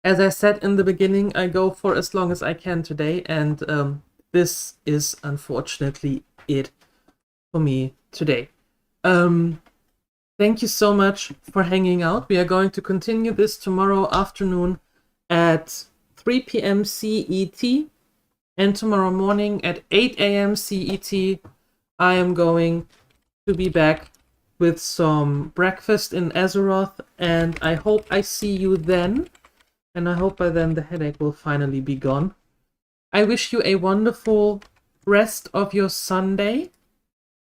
as I said in the beginning, I go for as long as I can today, and this is unfortunately it for me today. Thank you so much for hanging out. We are going to continue this tomorrow afternoon at 3 p.m. CET, and tomorrow morning at 8 a.m. CET. I am going to be back with some breakfast in Azeroth, and I hope I see you then, and I hope by then the headache will finally be gone. I wish you a wonderful rest of your Sunday.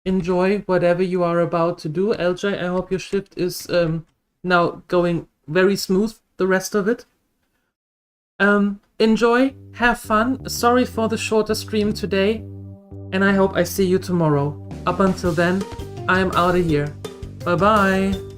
Enjoy whatever you are about to do. LJ, I hope your shift is now going very smooth, the rest of it. Enjoy, have fun. Sorry for the shorter stream today, and I hope I see you tomorrow. Up until then, I am out of here. Bye bye.